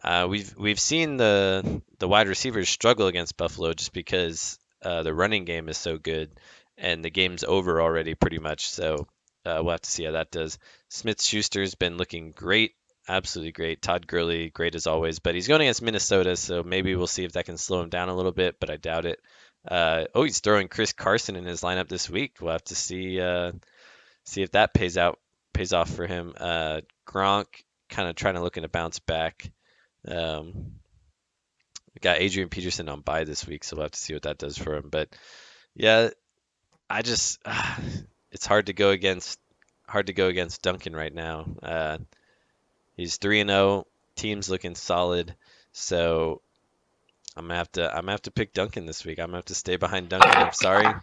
We've seen the wide receivers struggle against Buffalo just because the running game is so good and the game's over already pretty much. So we'll have to see how that does. Smith-Schuster's been looking great. Absolutely great. Todd Gurley, great as always, but he's going against Minnesota, so maybe we'll see if that can slow him down a little bit, but I doubt it. He's throwing Chris Carson in his lineup this week. We'll have to see if that pays off for him. Gronk kind of trying to look to bounce back. We got Adrian Peterson on bye this week, so we'll have to see what that does for him. But yeah, it's hard to go against Duncan right now. He's 3-0. Team's looking solid. So I'm gonna have to pick Duncan this week. I'm gonna have to stay behind Duncan. I'm sorry,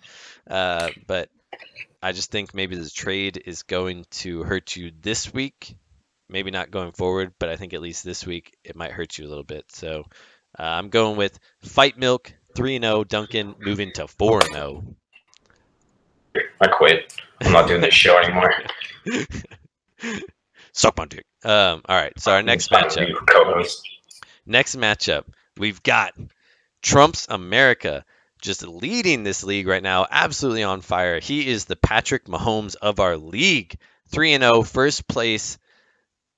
but I just think maybe the trade is going to hurt you this week. Maybe not going forward, but I think at least this week it might hurt you a little bit. So I'm going with Fight Milk 3-0. Duncan moving to 4-0. I quit. I'm not doing this show anymore. Suck my dick. All right. So our next matchup. We've got Trump's America just leading this league right now, absolutely on fire. He is the Patrick Mahomes of our league. 3-0, first place,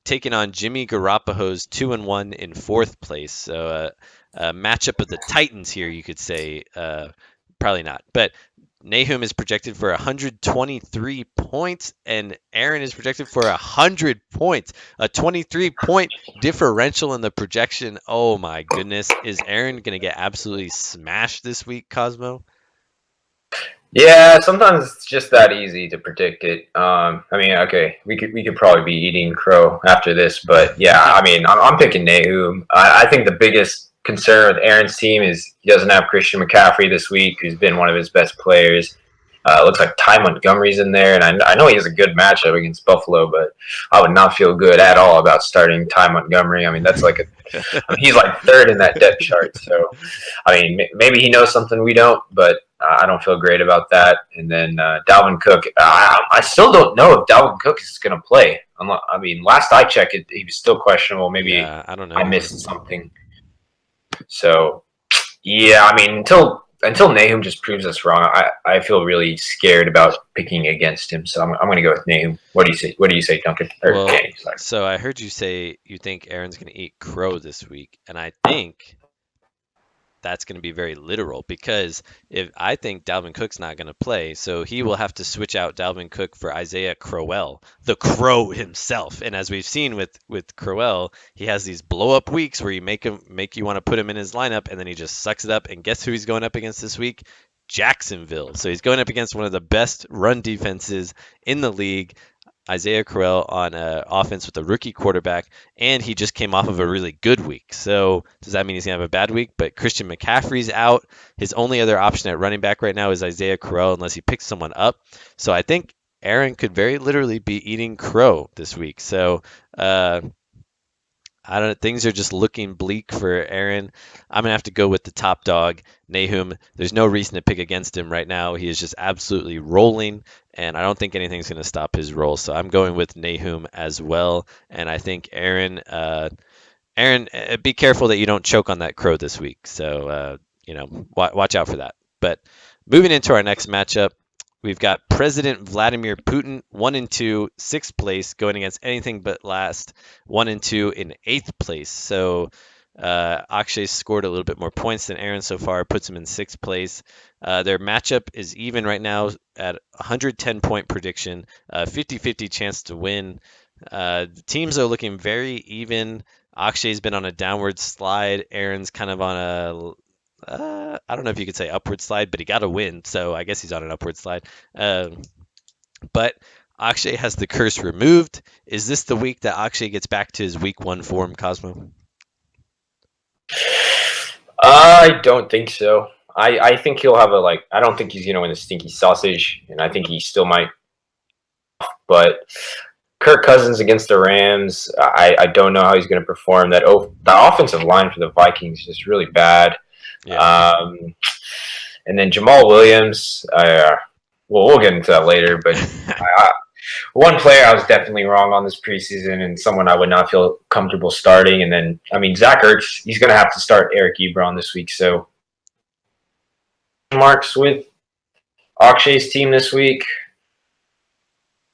taking on Jimmy Garoppolo's 2-1 in fourth place. So a matchup of the Titans here, you could say. Probably not, but Nahum is projected for 123 points, and Aaron is projected for 100 points. A 23-point differential in the projection. Oh my goodness. Is Aaron going to get absolutely smashed this week, Cosmo? Yeah, sometimes it's just that easy to predict it. Okay, we could probably be eating crow after this, but yeah, I'm picking Nahum. I think the biggest concern with Aaron's team is he doesn't have Christian McCaffrey this week, who's been one of his best players. Looks like Ty Montgomery's in there, and I know he has a good matchup against Buffalo, but I would not feel good at all about starting Ty Montgomery. That's like he's like third in that depth chart. So, maybe he knows something we don't, but I don't feel great about that. And then Dalvin Cook, I still don't know if Dalvin Cook is going to play. Last I checked, he was still questionable. Maybe I don't know. I missed something. So, yeah, until Nahum just proves us wrong, I feel really scared about picking against him. So I'm going to go with Nahum. What do you say, Duncan? So I heard you say you think Aaron's going to eat crow this week, and I think that's going to be very literal because if I think Dalvin Cook's not going to play, so he will have to switch out Dalvin Cook for Isaiah Crowell, the Crow himself. And as we've seen with Crowell, he has these blow up weeks where you make you want to put him in his lineup, and then he just sucks it up. And guess who he's going up against this week? Jacksonville. So he's going up against one of the best run defenses in the league. Isaiah Crowell on offense with a rookie quarterback, and he just came off of a really good week. So does that mean he's going to have a bad week? But Christian McCaffrey's out. His only other option at running back right now is Isaiah Crowell unless he picks someone up. So I think Aaron could very literally be eating crow this week. So I don't know. Things are just looking bleak for Aaron. I'm gonna have to go with the top dog, Nahum. There's no reason to pick against him right now. He is just absolutely rolling, and I don't think anything's gonna stop his roll. So I'm going with Nahum as well. And I think Aaron, be careful that you don't choke on that crow this week. So watch out for that. But moving into our next matchup, we've got President Vladimir Putin, 1-2, 6th place, going against anything but last, 1-2 in 8th place. So Akshay scored a little bit more points than Aaron so far, puts him in 6th place. Their matchup is even right now at 110-point prediction, 50-50 chance to win. The teams are looking very even. Akshay's been on a downward slide. Aaron's kind of on a I don't know if you could say upward slide, but he got a win, so I guess he's on an upward slide. But Akshay has the curse removed. Is this the week that Akshay gets back to his week 1 form, Cosmo? I don't think so. I think he'll have I don't think he's going to win the Stinky Sausage, and I think he still might. But Kirk Cousins against the Rams, I don't know how he's going to perform. The offensive line for the Vikings is just really bad. Yeah. And then Jamal Williams, we'll get into that later, but one player I was definitely wrong on this preseason and someone I would not feel comfortable starting. And then, Zach Ertz, he's going to have to start Eric Ebron this week. So marks with Akshay's team this week.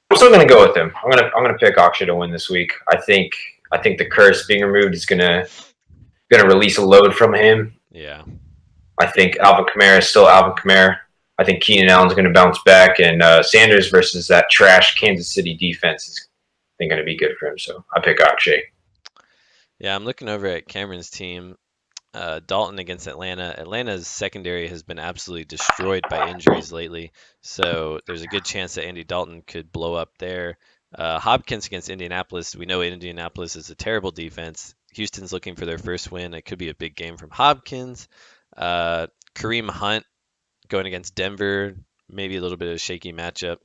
I'm still going to go with him. I'm going to pick Akshay to win this week. I think the curse being removed is going to release a load from him. Yeah. I think Alvin Kamara is still Alvin Kamara. I think Keenan Allen's going to bounce back, and Sanders versus that trash Kansas City defense is going to be good for him. So I pick Akshay. Yeah, I'm looking over at Cameron's team. Dalton against Atlanta. Atlanta's secondary has been absolutely destroyed by injuries lately, so there's a good chance that Andy Dalton could blow up there. Hopkins against Indianapolis. We know Indianapolis is a terrible defense. Houston's looking for their first win. It could be a big game from Hopkins. Kareem Hunt going against Denver, maybe a little bit of a shaky matchup.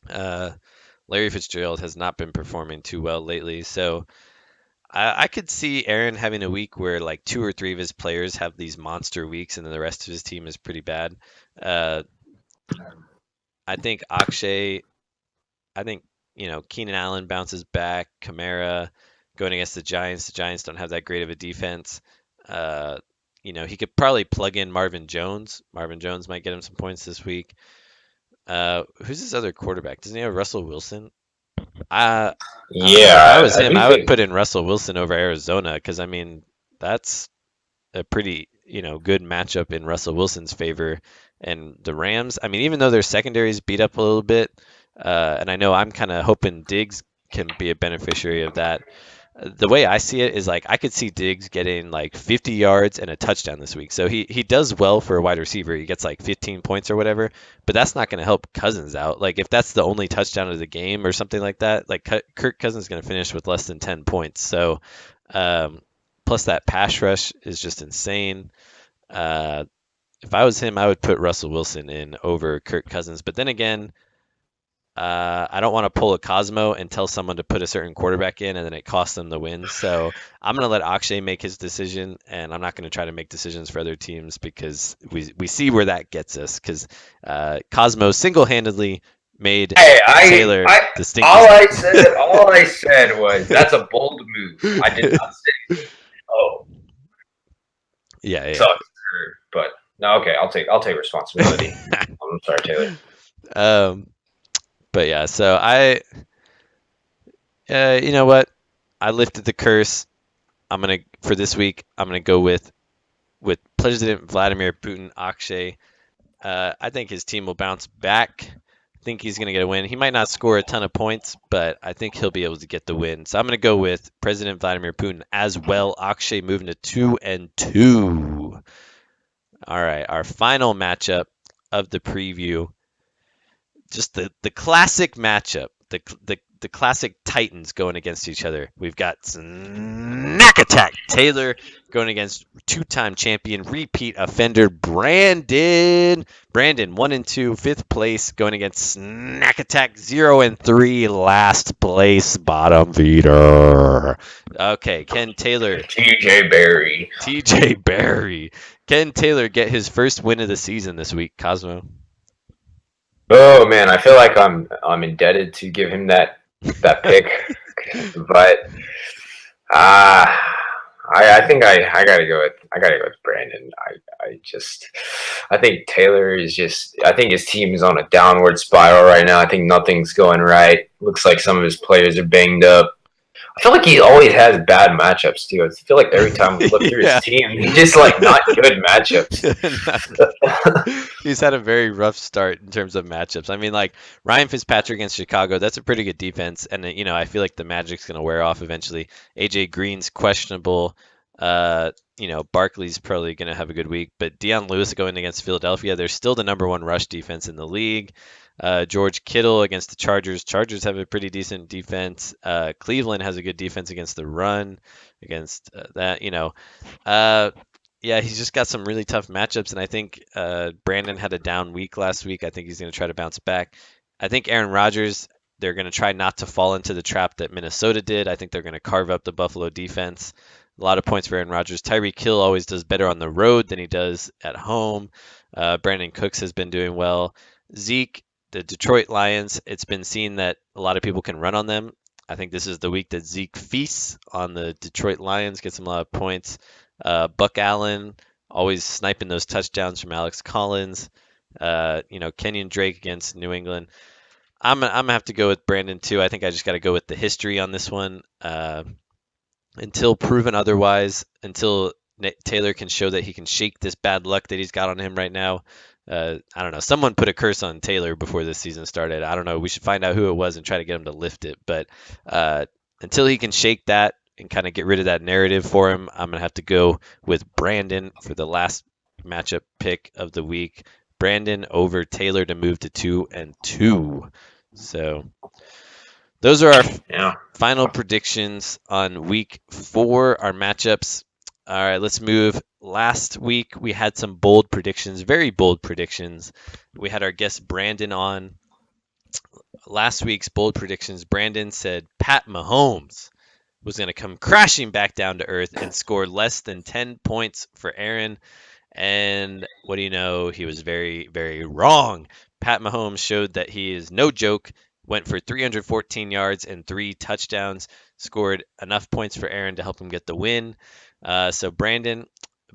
Larry Fitzgerald has not been performing too well lately, so I could see Aaron having a week where like 2 or 3 of his players have these monster weeks, and then the rest of his team is pretty bad. I think Akshay. I think Keenan Allen bounces back. Kamara going against the Giants. The Giants don't have that great of a defense. He could probably plug in Marvin Jones. Marvin Jones might get him some points this week. Who's his other quarterback? Doesn't he have Russell Wilson? Yeah. If I was him, I would put in Russell Wilson over Arizona because, that's a pretty, good matchup in Russell Wilson's favor. And the Rams, even though their secondary is beat up a little bit, and I know I'm kind of hoping Diggs can be a beneficiary of that. The way I see it is I could see Diggs getting 50 yards and a touchdown this week. So he does well for a wide receiver. He gets 15 points or whatever, but that's not going to help Cousins out. If that's the only touchdown of the game or something like that, Kirk Cousins is going to finish with less than 10 points. So plus that pass rush is just insane. If I was him, I would put Russell Wilson in over Kirk Cousins. But then again, I don't want to pull a Cosmo and tell someone to put a certain quarterback in and then it costs them the win. So I'm going to let Akshay make his decision, and I'm not going to try to make decisions for other teams because we see where that gets us. Because Cosmo single-handedly made Taylor the stinky. All I said was that's a bold move. I did not say, oh. Yeah. But no, okay, I'll take responsibility. I'm sorry, Taylor. But yeah, so you know what? I lifted the curse. For this week, I'm gonna go with with President Vladimir Putin Akshay. I think his team will bounce back. I think he's going to get a win. He might not score a ton of points, but I think he'll be able to get the win. So I'm going to go with President Vladimir Putin as well. Akshay moving to 2-2. All right, our final matchup of the preview. Just the classic matchup. The classic Titans going against each other. We've got Snack Attack Taylor going against two-time champion, repeat offender Brandon. Brandon 1-2, 5th place, going against Snack Attack 0-3, last place, bottom feeder. Okay, Ken Taylor. TJ Barry. TJ Barry. Ken Taylor get his first win of the season this week. Cosmo. Oh man, I feel like I'm indebted to give him that pick, but I think I gotta go with Brandon. I think Taylor is I think his team is on a downward spiral right now. I think nothing's going right. Looks like some of his players are banged up. I feel like he always has bad matchups too. I feel like every time we look through his team, he's just like not good matchups. He's had a very rough start in terms of matchups. I mean, like Ryan Fitzpatrick against Chicago, that's a pretty good defense, and I feel like the magic's gonna wear off eventually. AJ Green's questionable. Barkley's probably gonna have a good week, but Deion Lewis going against Philadelphia, they're still the number 1 rush defense in the league. George Kittle against the Chargers. Chargers have a pretty decent defense. Cleveland has a good defense against the run. Against that, he's just got some really tough matchups, and I think Brandon had a down week last week. I think he's going to try to bounce back. I think Aaron Rodgers, they're going to try not to fall into the trap that Minnesota did. I think they're going to carve up the Buffalo defense. A lot of points for Aaron Rodgers. Tyreek Hill always does better on the road than he does at home. Brandon Cooks has been doing well. Zeke, the Detroit Lions, it's been seen that a lot of people can run on them. I think this is the week that Zeke feasts on the Detroit Lions, gets him a lot of points. Buck Allen, always sniping those touchdowns from Alex Collins. Kenyon Drake against New England. I'm gonna have to go with Brandon too. I think I just got to go with the history on this one. Until proven otherwise, until Taylor can show that he can shake this bad luck that he's got on him right now. I don't know. Someone put a curse on Taylor before this season started. I don't know. We should find out who it was and try to get him to lift it. But until he can shake that and kind of get rid of that narrative for him, I'm going to have to go with Brandon for the last matchup pick of the week. Brandon over Taylor to move to 2-2. So those are our final predictions on week 4, our matchups. All right, let's move. Last week, we had some bold predictions, very bold predictions. We had our guest Brandon on. Last week's bold predictions, Brandon said Pat Mahomes was going to come crashing back down to earth and score less than 10 points for Aaron. And what do you know? He was very, very wrong. Pat Mahomes showed that he is no joke. Went for 314 yards and 3 touchdowns. Scored enough points for Aaron to help him get the win. So Brandon,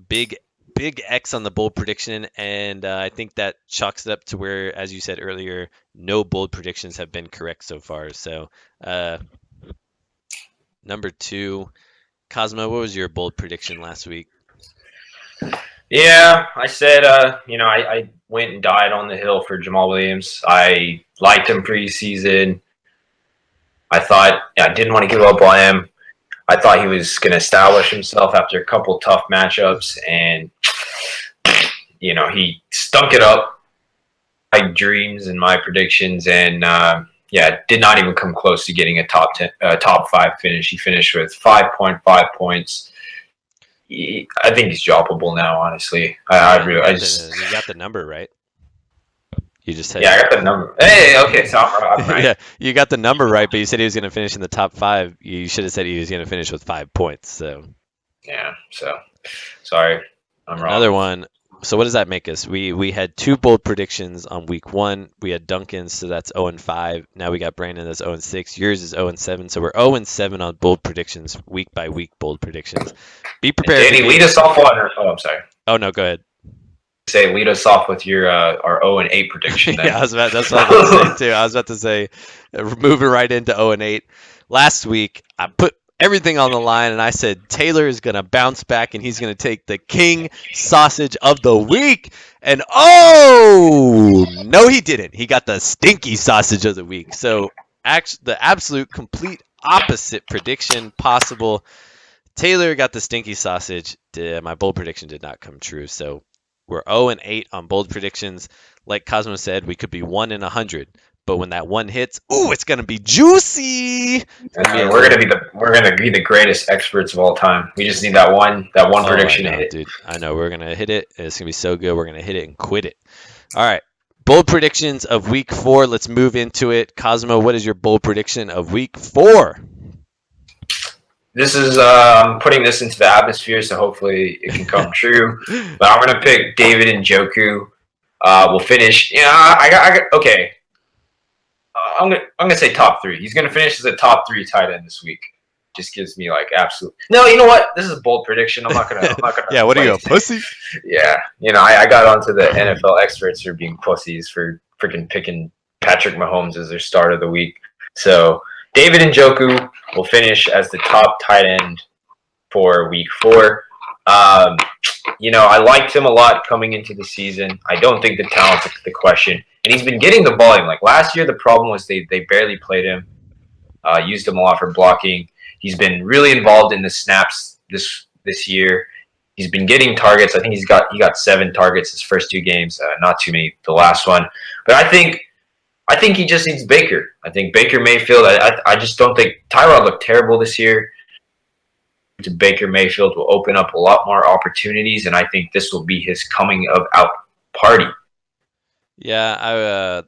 big X on the bold prediction, and I think that chalks it up to where, as you said earlier, no bold predictions have been correct so far. So number 2, Cosmo, what was your bold prediction last week? Yeah, I said, I went and died on the hill for Jamal Williams. I liked him preseason. I thought I didn't want to give up on him. I thought he was going to establish himself after a couple tough matchups, and he stunk it up. My dreams and my predictions, and did not even come close to getting a top 5 finish. He finished with 5.5 points. I think he's droppable now. Honestly, you got the number right. You just said I got the number. Hey, okay, so I'm right. Yeah, you got the number right, but you said he was going to finish in the top 5. You should have said he was going to finish with 5 points. So yeah, so sorry, I'm wrong. Another one. So what does that make us? We had 2 bold predictions on week 1. We had Duncan's, so that's 0-5. Now we got Brandon, that's 0-6. Yours is 0-7. So we're 0-7 on bold predictions, week by week bold predictions. Be prepared. Danny, lead us off on. I'm sorry. Oh no, go ahead. Say lead us off with your our 0-8 prediction. Then. Yeah, that's what I was about to say too. I was about to say moving right into 0-8. Last week I put everything on the line, and I said Taylor is going to bounce back and he's going to take the King Sausage of the Week. And oh, no, he didn't. He got the Stinky Sausage of the Week. So the absolute complete opposite prediction possible. Taylor got the Stinky Sausage. My bold prediction did not come true. So we're 0-8 on bold predictions. Like Cosmo said, we could be 1-100. But when that one hits, ooh, it's gonna be juicy. We're gonna be the greatest experts of all time. We just need that one prediction to hit. Dude, I know we're gonna hit it. It's gonna be so good. We're gonna hit it and quit it. All right, bold predictions of week 4. Let's move into it. Cosmo, what is your bold prediction of week 4? This is I'm putting this into the atmosphere, so hopefully it can come true. But I'm gonna pick David Njoku. We'll finish. I got okay. I'm gonna say top 3. He's gonna finish as a top 3 tight end this week. Just gives me like absolute. No, you know what? This is a bold prediction. I'm not gonna. Yeah, what are you, a pussy? Yeah, I got onto the NFL experts for being pussies for freaking picking Patrick Mahomes as their start of the week. So David Njoku will finish as the top tight end for week 4. I liked him a lot coming into the season. I don't think the talent's the question. And he's been getting the volume. Like last year, the problem was they barely played him, used him a lot for blocking. He's been really involved in the snaps this year. He's been getting targets. I think he got 7 targets his first 2 games, not too many the last one. But I think he just needs Baker. I think Baker Mayfield. I just don't think Tyrod looked terrible this year. To Baker Mayfield will open up a lot more opportunities, and I think this will be his coming of out party. Yeah,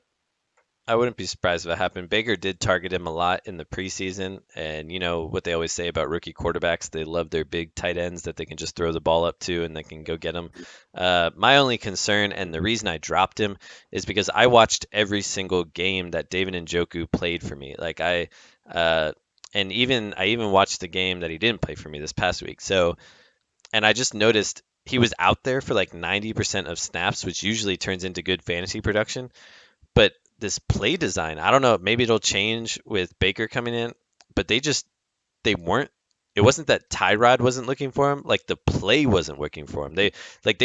I wouldn't be surprised if it happened. Baker did target him a lot in the preseason, and you know what they always say about rookie quarterbacks, they love their big tight ends that they can just throw the ball up to and they can go get them. My only concern, and the reason I dropped him, is because I watched every single game that David Njoku played for me. And I even watched the game that he didn't play for me this past week. So, and I just noticed he was out there for like 90% of snaps, which usually turns into good fantasy production. But this play design, I don't know, maybe it'll change with Baker coming in, but it wasn't that Tyrod wasn't looking for him, like the play wasn't working for him. They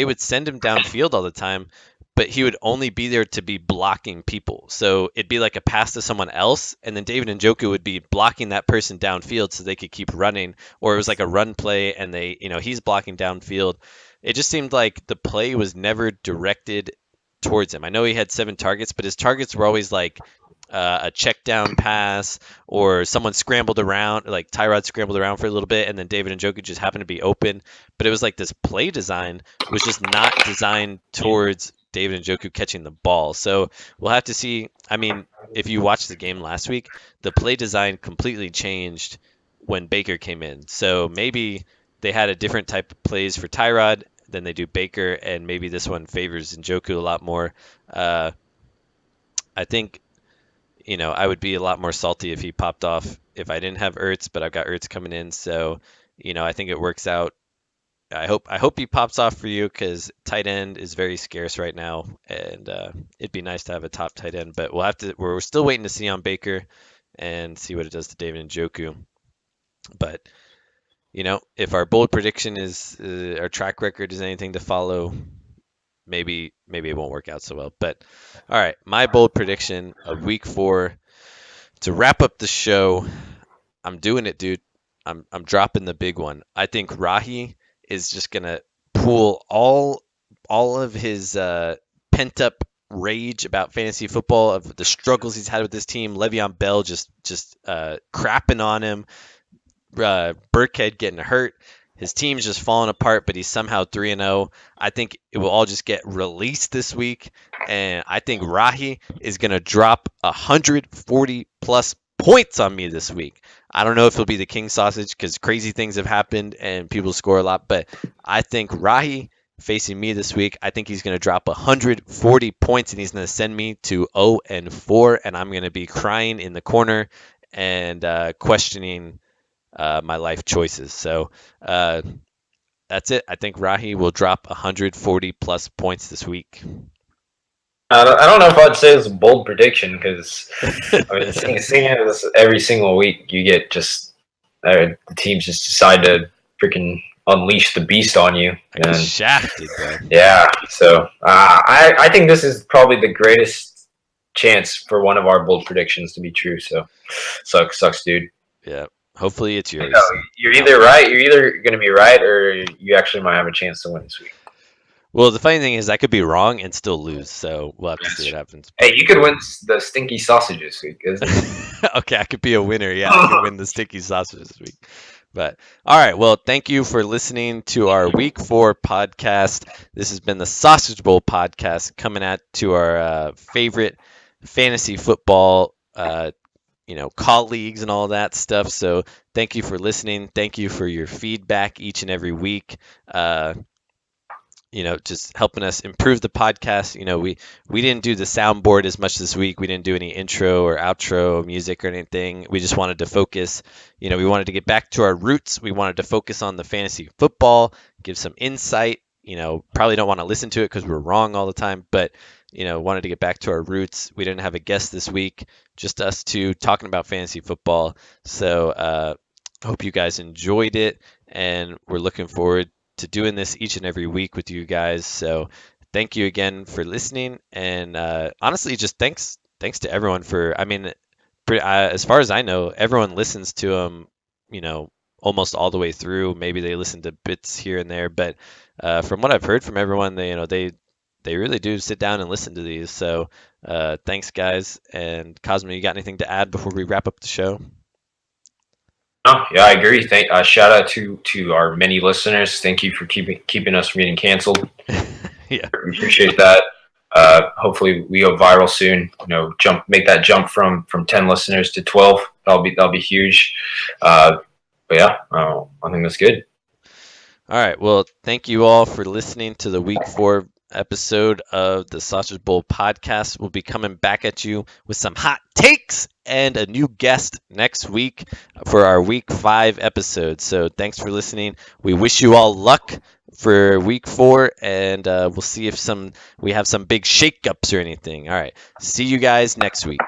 would send him downfield all the time, but he would only be there to be blocking people. So it'd be like a pass to someone else, and then David Njoku would be blocking that person downfield so they could keep running, or it was like a run play and he's blocking downfield. It just seemed like the play was never directed towards him. I know he had 7 targets, but his targets were always like a check down pass, or someone scrambled around, like Tyrod scrambled around for a little bit, and then David Njoku just happened to be open. But it was like this play design was just not designed towards David Njoku catching the ball. So we'll have to see. I mean, if you watched the game last week, the play design completely changed when Baker came in. So maybe they had a different type of plays for Tyrod than they do Baker, and maybe this one favors Njoku a lot more. I think, I would be a lot more salty if he popped off if I didn't have Ertz, but I've got Ertz coming in, so I think it works out. I hope he pops off for you, because tight end is very scarce right now, and it'd be nice to have a top tight end. But we're still waiting to see on Baker and see what it does to David Njoku. But if our bold prediction is our track record is anything to follow, maybe it won't work out so well. But all right, my bold prediction of week 4 to wrap up the show. I'm doing it, dude. I'm dropping the big one. I think Rahi is just gonna pool all of his pent up rage about fantasy football, of the struggles he's had with this team. Le'Veon Bell just crapping on him. Burkhead getting hurt. His team's just falling apart, but he's somehow 3-0. I think it will all just get released this week, and I think Rahi is going to drop 140 plus points on me this week. I don't know if it'll be the King Sausage, because crazy things have happened and people score a lot, but I think Rahi facing me this week, I think he's going to drop 140 points, and he's going to send me to 0-4, and I'm going to be crying in the corner and questioning my life choices. So that's it. I think Rahi will drop 140 plus points this week. I don't know if I'd say it's a bold prediction, because seeing it every single week, you get just the teams just decide to freaking unleash the beast on you. And shafted, bro. Yeah, so I think this is probably the greatest chance for one of our bold predictions to be true. So sucks, dude. Yeah. Hopefully it's yours. You're either right. You're either going to be right, or you actually might have a chance to win this week. Well, the funny thing is, I could be wrong and still lose, so we'll have to see what happens. Hey, you could win the Stinky Sausage this week, isn't it? Okay, I could be a winner. Yeah, I could win the Stinky Sausage this week. But all right, well, thank you for listening to our Week 4 podcast. This has been the Sausage Bowl podcast, coming to our favorite fantasy football, colleagues and all that stuff. So thank you for listening. Thank you for your feedback each and every week. Just helping us improve the podcast. We didn't do the soundboard as much this week. We didn't do any intro or outro music or anything. We just wanted to focus. We wanted to get back to our roots. We wanted to focus on the fantasy football, give some insight. Probably don't want to listen to it because we're wrong all the time, but wanted to get back to our roots. We didn't have a guest this week, just us two talking about fantasy football. So hope you guys enjoyed it, and we're looking forward to doing this each and every week with you guys. So thank you again for listening, and honestly, just thanks to everyone for. As far as I know, everyone listens to them. Almost all the way through. Maybe they listen to bits here and there, but from what I've heard from everyone, they really do sit down and listen to these. So thanks, guys. And Cosmo, you got anything to add before we wrap up the show? Oh, yeah, I agree. Shout out to our many listeners. Thank you for keeping us from getting canceled. Yeah, we appreciate that. Hopefully we go viral soon. Make that jump from 10 listeners to 12. That'll be huge. But yeah, I think that's good. All right. Well, thank you all for listening to the Week 4 episode of the Sausage Bowl podcast. We'll be coming back at you with some hot takes and a new guest next week for our Week 5 episode. So thanks for listening. We wish you all luck for Week 4, and we'll see if we have some big shakeups or anything. All right. See you guys next week.